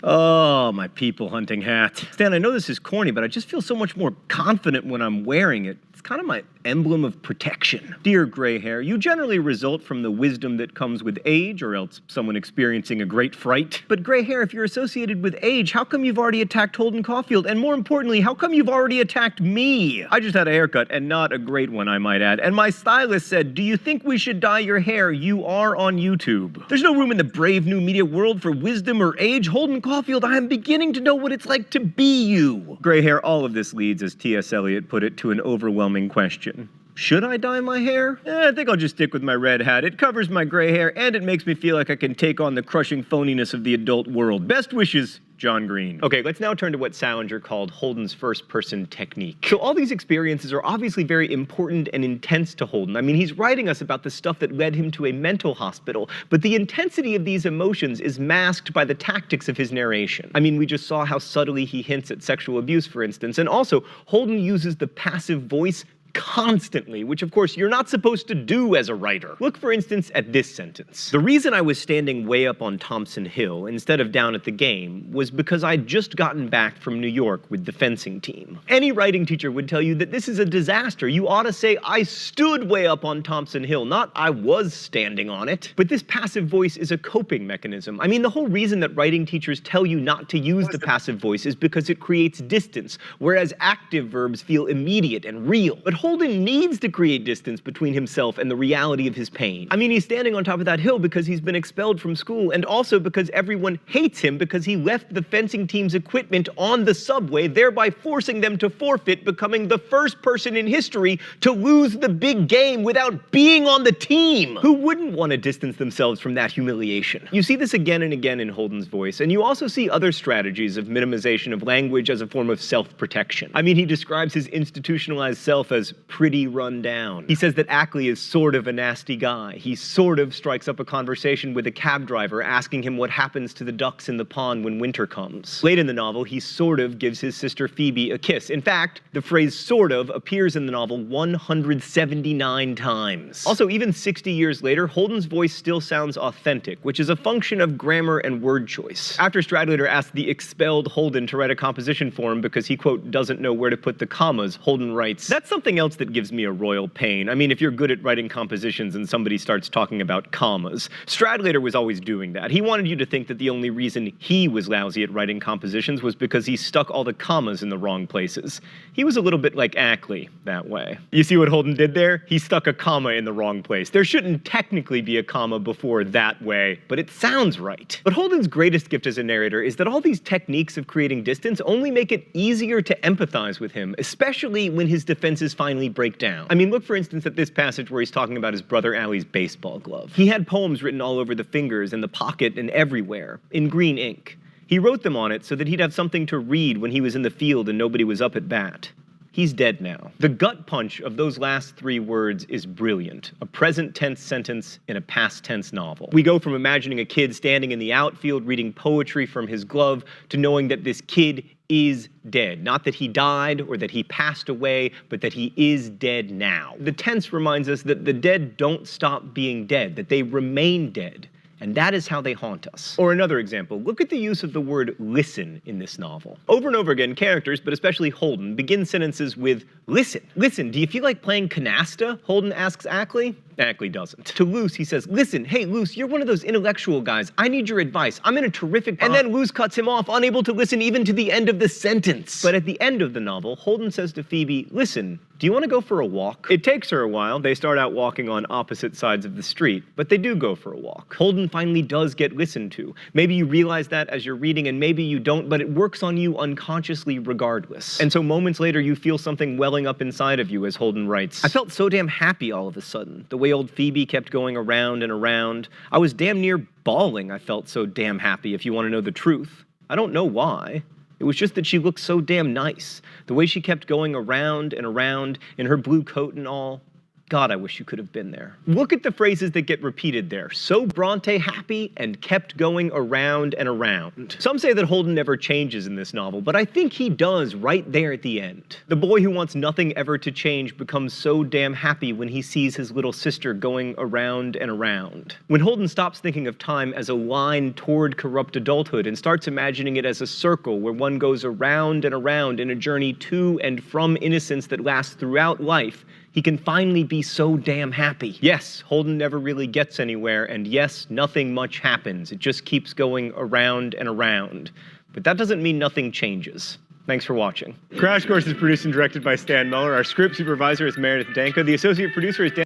Oh, my people hunting hat. Stan, I know this is corny, but I just feel so much more confident when I'm wearing it. It's kind of my emblem of protection. Dear gray hair, you generally result from the wisdom that comes with age, or else someone experiencing a great fright. But gray hair, if you're associated with age, how come you've already attacked Holden Caulfield? And more importantly, how come you've already attacked me? I just had a haircut, and not a great one, I might add. And my stylist said, "Do you think we should dye your hair? You are on YouTube." There's no room in the brave new media world for wisdom or age. Holden Caulfield, I am beginning to know what it's like to be you. Gray hair, all of this leads, as T.S. Eliot put it, to an overwhelming question. Should I dye my hair? I think I'll just stick with my red hat. It covers my gray hair, and it makes me feel like I can take on the crushing phoniness of the adult world. Best wishes, John Green. Okay, let's now turn to what Salinger called Holden's first-person technique. So all these experiences are obviously very important and intense to Holden. I mean, he's writing us about the stuff that led him to a mental hospital, but the intensity of these emotions is masked by the tactics of his narration. I mean, we just saw how subtly he hints at sexual abuse, for instance, and also, Holden uses the passive voice constantly, which of course you're not supposed to do as a writer. Look, for instance, at this sentence. "The reason I was standing way up on Thompson Hill instead of down at the game was because I'd just gotten back from New York with the fencing team." Any writing teacher would tell you that this is a disaster. You ought to say, "I stood way up on Thompson Hill," not "I was standing on it." But this passive voice is a coping mechanism. I mean, the whole reason that writing teachers tell you not to use the passive voice is because it creates distance, whereas active verbs feel immediate and real. But Holden needs to create distance between himself and the reality of his pain. I mean, he's standing on top of that hill because he's been expelled from school, and also because everyone hates him because he left the fencing team's equipment on the subway, thereby forcing them to forfeit, becoming the first person in history to lose the big game without being on the team. Who wouldn't want to distance themselves from that humiliation? You see this again and again in Holden's voice, and you also see other strategies of minimization of language as a form of self-protection. I mean, he describes his institutionalized self as was pretty run down. He says that Ackley is sort of a nasty guy. He sort of strikes up a conversation with a cab driver asking him what happens to the ducks in the pond when winter comes. Late in the novel, he sort of gives his sister Phoebe a kiss. In fact, the phrase sort of appears in the novel 179 times. Also, even 60 years later, Holden's voice still sounds authentic, which is a function of grammar and word choice. After Stradlater asked the expelled Holden to write a composition for him because he, quote, doesn't know where to put the commas, Holden writes, "That's something else that gives me a royal pain. I mean, if you're good at writing compositions and somebody starts talking about commas." Stradlater was always doing that. He wanted you to think that the only reason he was lousy at writing compositions was because he stuck all the commas in the wrong places. He was a little bit like Ackley that way. You see what Holden did there? He stuck a comma in the wrong place. There shouldn't technically be a comma before that way, but it sounds right. But Holden's greatest gift as a narrator is that all these techniques of creating distance only make it easier to empathize with him, especially when his defenses finally break down. I mean, look for instance at this passage where he's talking about his brother Allie's baseball glove. He had poems written all over the fingers and the pocket and everywhere, in green ink. He wrote them on it so that he'd have something to read when he was in the field and nobody was up at bat. He's dead now. The gut punch of those last 3 words is brilliant. A present tense sentence in a past tense novel. We go from imagining a kid standing in the outfield reading poetry from his glove to knowing that this kid is dead. Not that he died or that he passed away, but that he is dead now. The tense reminds us that the dead don't stop being dead, that they remain dead. And that is how they haunt us. Or another example, look at the use of the word listen in this novel. Over and over again, characters, but especially Holden, begin sentences with listen. Listen, do you feel like playing canasta? Holden asks Ackley. Ackley doesn't. To Luce, he says, listen, hey Luce, you're one of those intellectual guys. I need your advice. I'm in a terrific... And then Luce cuts him off, unable to listen even to the end of the sentence. But at the end of the novel, Holden says to Phoebe, listen, do you want to go for a walk? It takes her a while. They start out walking on opposite sides of the street, but they do go for a walk. Holden finally does get listened to. Maybe you realize that as you're reading, and maybe you don't, but it works on you unconsciously regardless. And so moments later, you feel something welling up inside of you, as Holden writes. I felt so damn happy all of a sudden. The way old Phoebe kept going around and around. I was damn near bawling. I felt so damn happy, if you want to know the truth. I don't know why. It was just that she looked so damn nice. The way she kept going around and around in her blue coat and all. God, I wish you could have been there. Look at the phrases that get repeated there. So Bronte happy and kept going around and around. Some say that Holden never changes in this novel, but I think he does right there at the end. The boy who wants nothing ever to change becomes so damn happy when he sees his little sister going around and around. When Holden stops thinking of time as a line toward corrupt adulthood and starts imagining it as a circle where one goes around and around in a journey to and from innocence that lasts throughout life, he can finally be so damn happy. Yes, Holden never really gets anywhere, and yes, nothing much happens. It just keeps going around and around. But that doesn't mean nothing changes. Thanks for watching. Crash Course is produced and directed by Stan Muller. Our script supervisor is Meredith Danko. The associate producer is Dan.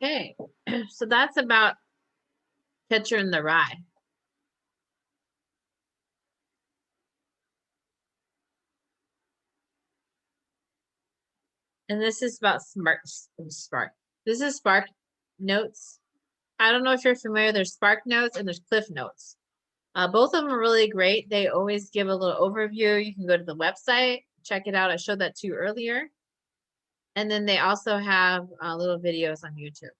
Okay, so that's about Catcher in the Rye. And this is about Spark. This is Spark Notes. I don't know if you're familiar. There's Spark Notes and there's Cliff Notes. Both of them are really great. They always give a little overview. You can go to the website, check it out. I showed that to you earlier. And then they also have little videos on YouTube.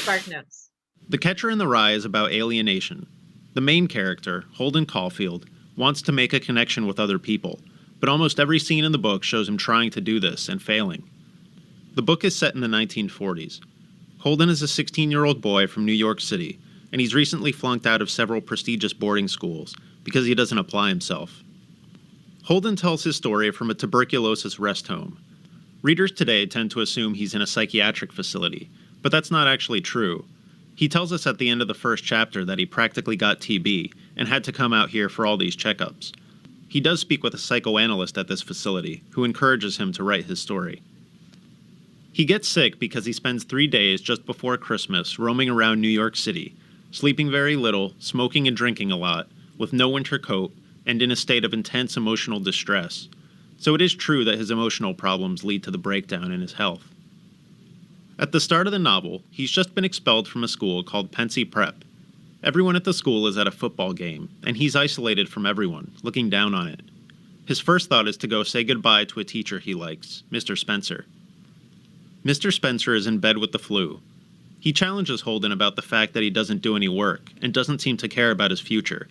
Spark Notes. The Catcher in the Rye is about alienation. The main character, Holden Caulfield, wants to make a connection with other people, but almost every scene in the book shows him trying to do this and failing. The book is set in the 1940s. Holden is a 16-year-old boy from New York City, and he's recently flunked out of several prestigious boarding schools because he doesn't apply himself. Holden tells his story from a tuberculosis rest home. Readers today tend to assume he's in a psychiatric facility, but that's not actually true. He tells us at the end of the first chapter that he practically got TB and had to come out here for all these checkups. He does speak with a psychoanalyst at this facility who encourages him to write his story. He gets sick because he spends 3 days just before Christmas roaming around New York City, sleeping very little, smoking and drinking a lot, with no winter coat, and in a state of intense emotional distress. So it is true that his emotional problems lead to the breakdown in his health. At the start of the novel, he's just been expelled from a school called Pensy Prep. Everyone at the school is at a football game, and he's isolated from everyone, looking down on it. His first thought is to go say goodbye to a teacher he likes, Mr. Spencer. Mr. Spencer is in bed with the flu. He challenges Holden about the fact that he doesn't do any work and doesn't seem to care about his future.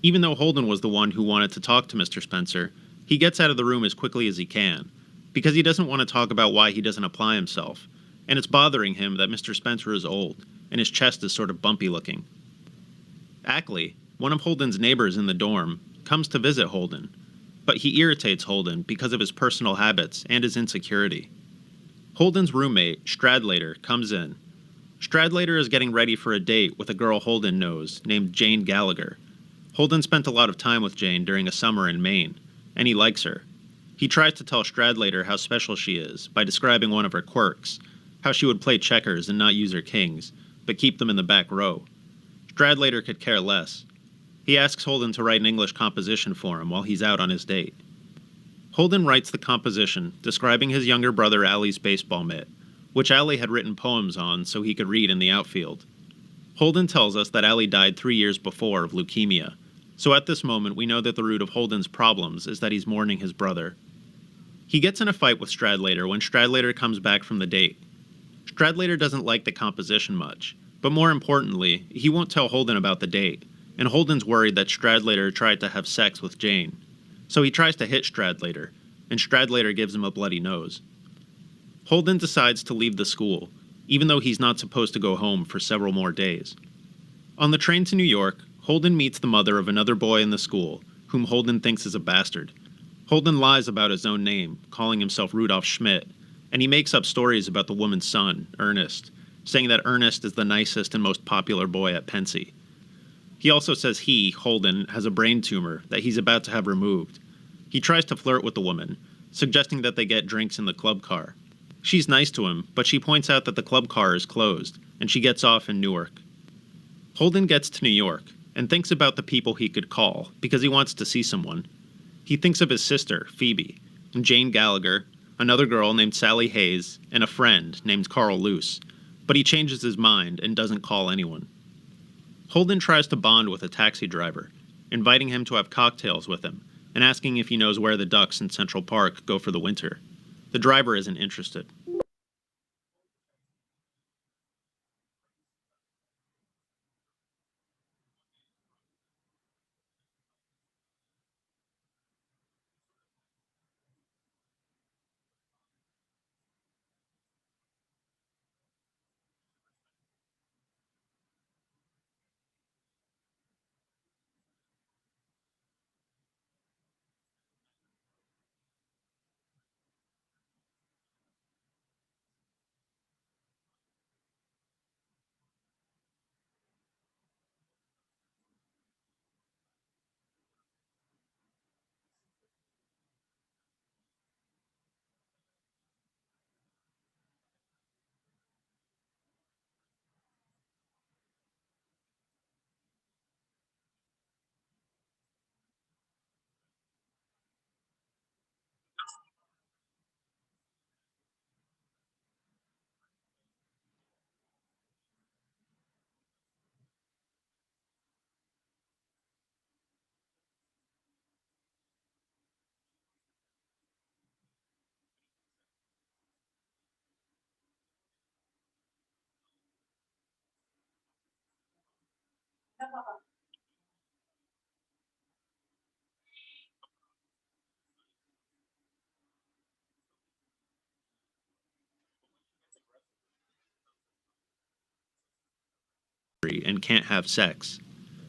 Even though Holden was the one who wanted to talk to Mr. Spencer, he gets out of the room as quickly as he can, because he doesn't want to talk about why he doesn't apply himself, and it's bothering him that Mr. Spencer is old, and his chest is sort of bumpy looking. Ackley, one of Holden's neighbors in the dorm, comes to visit Holden, but he irritates Holden because of his personal habits and his insecurity. Holden's roommate, Stradlater, comes in. Stradlater is getting ready for a date with a girl Holden knows named Jane Gallagher. Holden spent a lot of time with Jane during a summer in Maine, and he likes her. He tries to tell Stradlater how special she is by describing one of her quirks, how she would play checkers and not use her kings, but keep them in the back row. Stradlater could care less. He asks Holden to write an English composition for him while he's out on his date. Holden writes the composition describing his younger brother Allie's baseball mitt, which Allie had written poems on so he could read in the outfield. Holden tells us that Allie died 3 years before of leukemia, so at this moment we know that the root of Holden's problems is that he's mourning his brother. He gets in a fight with Stradlater when Stradlater comes back from the date. Stradlater doesn't like the composition much, but more importantly, he won't tell Holden about the date, and Holden's worried that Stradlater tried to have sex with Jane. So he tries to hit Stradlater, and Stradlater gives him a bloody nose. Holden decides to leave the school, even though he's not supposed to go home for several more days. On the train to New York, Holden meets the mother of another boy in the school, whom Holden thinks is a bastard. Holden lies about his own name, calling himself Rudolph Schmidt, and he makes up stories about the woman's son, Ernest, saying that Ernest is the nicest and most popular boy at Pensy. He also says he, Holden, has a brain tumor that he's about to have removed. He tries to flirt with the woman, suggesting that they get drinks in the club car. She's nice to him, but she points out that the club car is closed, and she gets off in Newark. Holden gets to New York, and thinks about the people he could call, because he wants to see someone. He thinks of his sister, Phoebe, and Jane Gallagher, another girl named Sally Hayes, and a friend named Carl Luce, but he changes his mind and doesn't call anyone. Holden tries to bond with a taxi driver, inviting him to have cocktails with him, and asking if he knows where the ducks in Central Park go for the winter. The driver isn't interested. And can't have sex.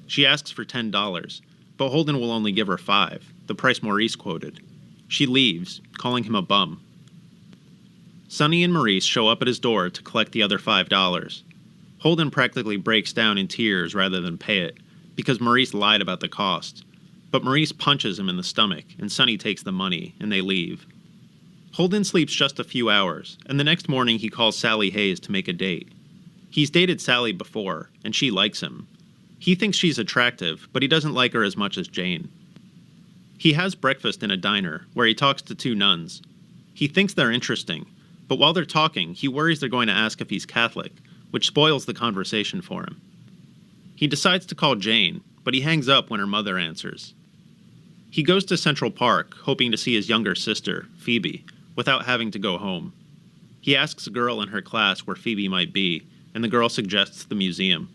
She asks for $10, but Holden will only give her $5, the price Maurice quoted. She leaves, calling him a bum. Sonny and Maurice show up at his door to collect the other $5. Holden practically breaks down in tears rather than pay it, because Maurice lied about the cost. But Maurice punches him in the stomach, and Sonny takes the money, and they leave. Holden sleeps just a few hours, and the next morning he calls Sally Hayes to make a date. He's dated Sally before, and she likes him. He thinks she's attractive, but he doesn't like her as much as Jane. He has breakfast in a diner, where he talks to two nuns. He thinks they're interesting, but while they're talking, he worries they're going to ask if he's Catholic, which spoils the conversation for him. He decides to call Jane, but he hangs up when her mother answers. He goes to Central Park, hoping to see his younger sister, Phoebe, without having to go home. He asks a girl in her class where Phoebe might be, and the girl suggests the museum.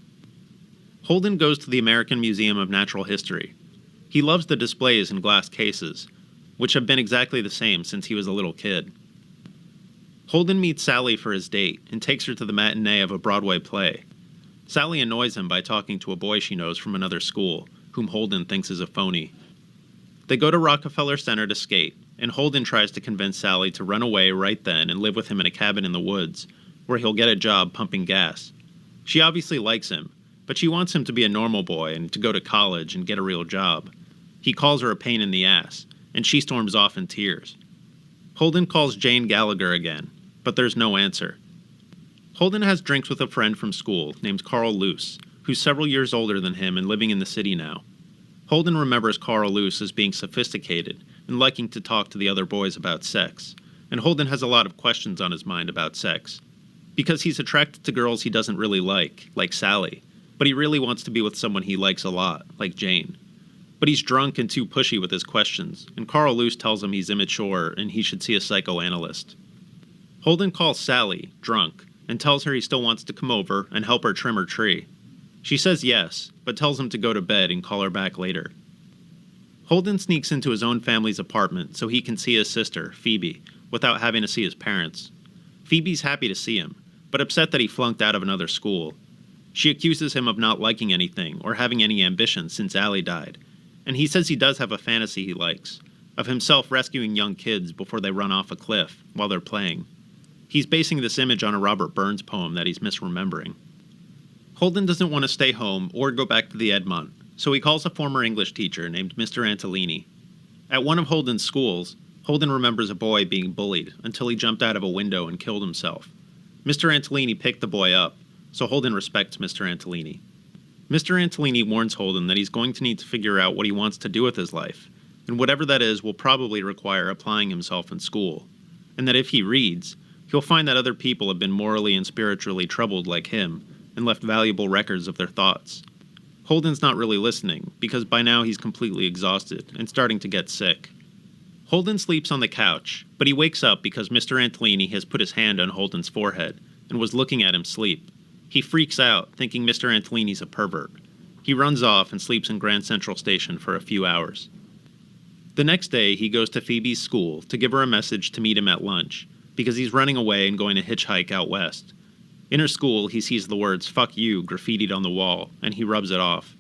Holden goes to the American Museum of Natural History. He loves the displays in glass cases, which have been exactly the same since he was a little kid. Holden meets Sally for his date and takes her to the matinee of a Broadway play. Sally annoys him by talking to a boy she knows from another school, whom Holden thinks is a phony. They go to Rockefeller Center to skate, and Holden tries to convince Sally to run away right then and live with him in a cabin in the woods, where he'll get a job pumping gas. She obviously likes him, but she wants him to be a normal boy and to go to college and get a real job. He calls her a pain in the ass, and she storms off in tears. Holden calls Jane Gallagher again, but there's no answer. Holden has drinks with a friend from school named Carl Luce, who's several years older than him and living in the city now. Holden remembers Carl Luce as being sophisticated and liking to talk to the other boys about sex, and Holden has a lot of questions on his mind about sex. Because he's attracted to girls he doesn't really like Sally, but he really wants to be with someone he likes a lot, like Jane. But he's drunk and too pushy with his questions, and Carl Luce tells him he's immature and he should see a psychoanalyst. Holden calls Sally, drunk, and tells her he still wants to come over and help her trim her tree. She says yes, but tells him to go to bed and call her back later. Holden sneaks into his own family's apartment so he can see his sister, Phoebe, without having to see his parents. Phoebe's happy to see him, but upset that he flunked out of another school. She accuses him of not liking anything or having any ambition since Allie died, and he says he does have a fantasy he likes, of himself rescuing young kids before they run off a cliff while they're playing. He's basing this image on a Robert Burns poem that he's misremembering. Holden doesn't want to stay home or go back to the Edmont, so he calls a former English teacher named Mr. Antolini. At one of Holden's schools, Holden remembers a boy being bullied until he jumped out of a window and killed himself. Mr. Antolini picked the boy up, so Holden respects Mr. Antolini. Mr. Antolini warns Holden that he's going to need to figure out what he wants to do with his life, and whatever that is will probably require applying himself in school, and that if he reads, he'll find that other people have been morally and spiritually troubled like him, and left valuable records of their thoughts. Holden's not really listening, because by now he's completely exhausted and starting to get sick. Holden sleeps on the couch, but he wakes up because Mr. Antolini has put his hand on Holden's forehead and was looking at him sleep. He freaks out, thinking Mr. Antolini's a pervert. He runs off and sleeps in Grand Central Station for a few hours. The next day, he goes to Phoebe's school to give her a message to meet him at lunch, because he's running away and going to hitchhike out west. In her school, he sees the words "fuck you" graffitied on the wall, and he rubs it off.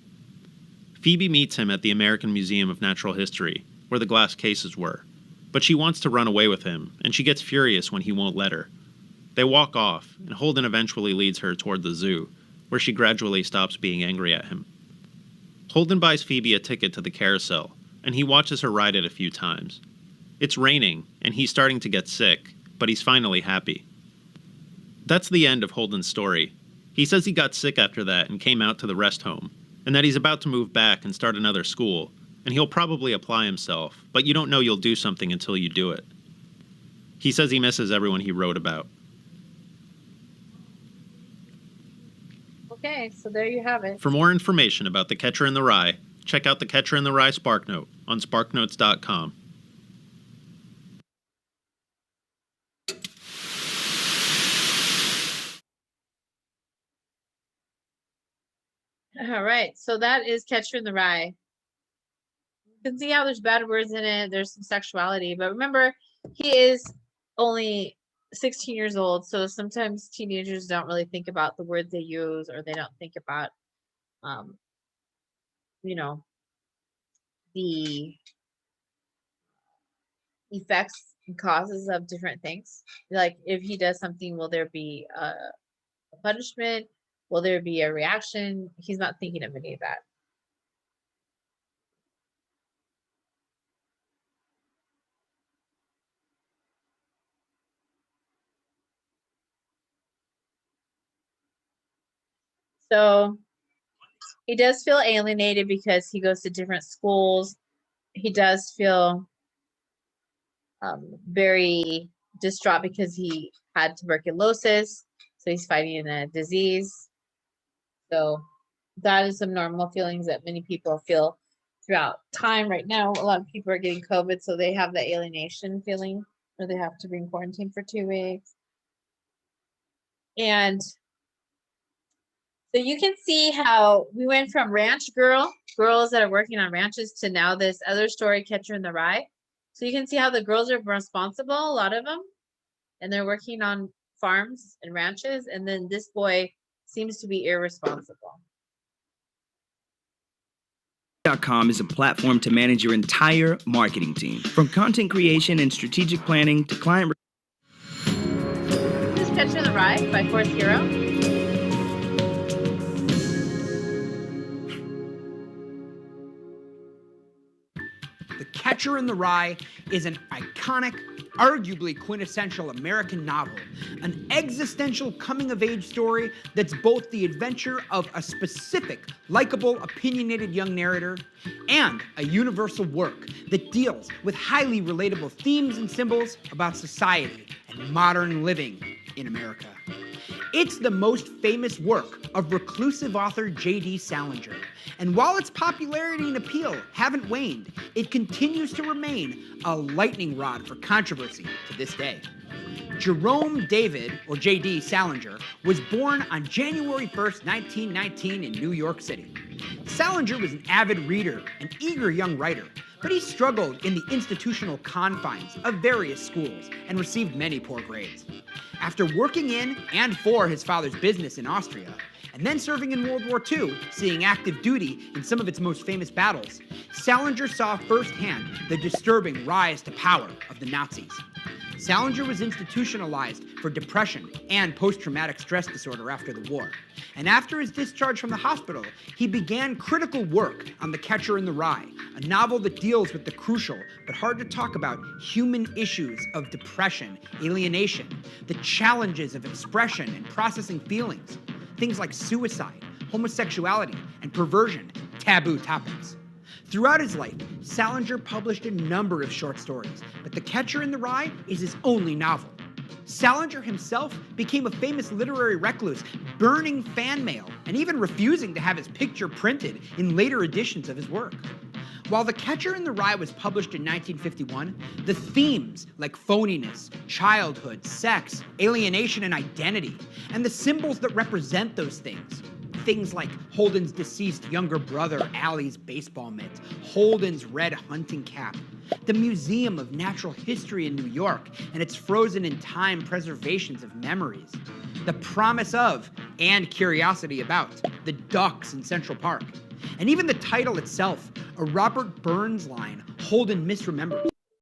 Phoebe meets him at the American Museum of Natural History, where the glass cases were, but she wants to run away with him, and she gets furious when he won't let her. They walk off, and Holden eventually leads her toward the zoo, where she gradually stops being angry at him. Holden buys Phoebe a ticket to the carousel, and he watches her ride it a few times. It's raining, and he's starting to get sick, but he's finally happy. That's the end of Holden's story. He says he got sick after that and came out to the rest home, and that he's about to move back and start another school, and he'll probably apply himself, but you don't know you'll do something until you do it. He says he misses everyone he wrote about. Okay, so there you have it. For more information about The Catcher in the Rye, check out The Catcher in the Rye SparkNote on sparknotes.com. All right, so that is Catcher in the Rye. You can see how there's bad words in it. There's some sexuality, but remember, he is only 16 years old, so sometimes teenagers don't really think about the words they use, or they don't think about, the effects and causes of different things. Like, if he does something, will there be a punishment? Will there be a reaction? He's not thinking of any of that. So he does feel alienated because he goes to different schools. He does feel very distraught because he had tuberculosis. So he's fighting a disease. So that is some normal feelings that many people feel throughout time. Right now, a lot of people are getting COVID, so they have the alienation feeling, or they have to be in quarantine for 2 weeks. And so you can see how we went from ranch girls that are working on ranches, to now this other story, Catcher in the Rye. So you can see how the girls are responsible, a lot of them, and they're working on farms and ranches. And then this boy seems to be irresponsible. .com is a platform to manage your entire marketing team, from content creation and strategic planning to client. This is Catcher in the Rye by Forest Hero. The Catcher in the Rye is an iconic, arguably quintessential American novel, an existential coming-of-age story that's both the adventure of a specific, likable, opinionated young narrator and a universal work that deals with highly relatable themes and symbols about society and modern living in America. It's the most famous work of reclusive author J.D. Salinger, and while its popularity and appeal haven't waned, it continues to remain a lightning rod for controversy to this day. Jerome David, or J.D. Salinger, was born on January 1st, 1919 in New York City. Salinger was an avid reader and eager young writer, but he struggled in the institutional confines of various schools and received many poor grades. After working in and for his father's business in Austria, and then serving in World War II, seeing active duty in some of its most famous battles, Salinger saw firsthand the disturbing rise to power of the Nazis. Salinger was institutionalized for depression and post-traumatic stress disorder after the war. And after his discharge from the hospital, he began critical work on The Catcher in the Rye, a novel that deals with the crucial but hard to talk about human issues of depression, alienation, the challenges of expression and processing feelings, things like suicide, homosexuality, and perversion, taboo topics. Throughout his life, Salinger published a number of short stories, but The Catcher in the Rye is his only novel. Salinger himself became a famous literary recluse, burning fan mail and even refusing to have his picture printed in later editions of his work. While The Catcher in the Rye was published in 1951, the themes like phoniness, childhood, sex, alienation, and identity, and the symbols that represent those things like Holden's deceased younger brother Allie's baseball mitt, Holden's red hunting cap, the Museum of Natural History in New York and its frozen-in-time preservations of memories, the promise of and curiosity about the ducks in Central Park, and even the title itself, a Robert Burns line Holden misremembers.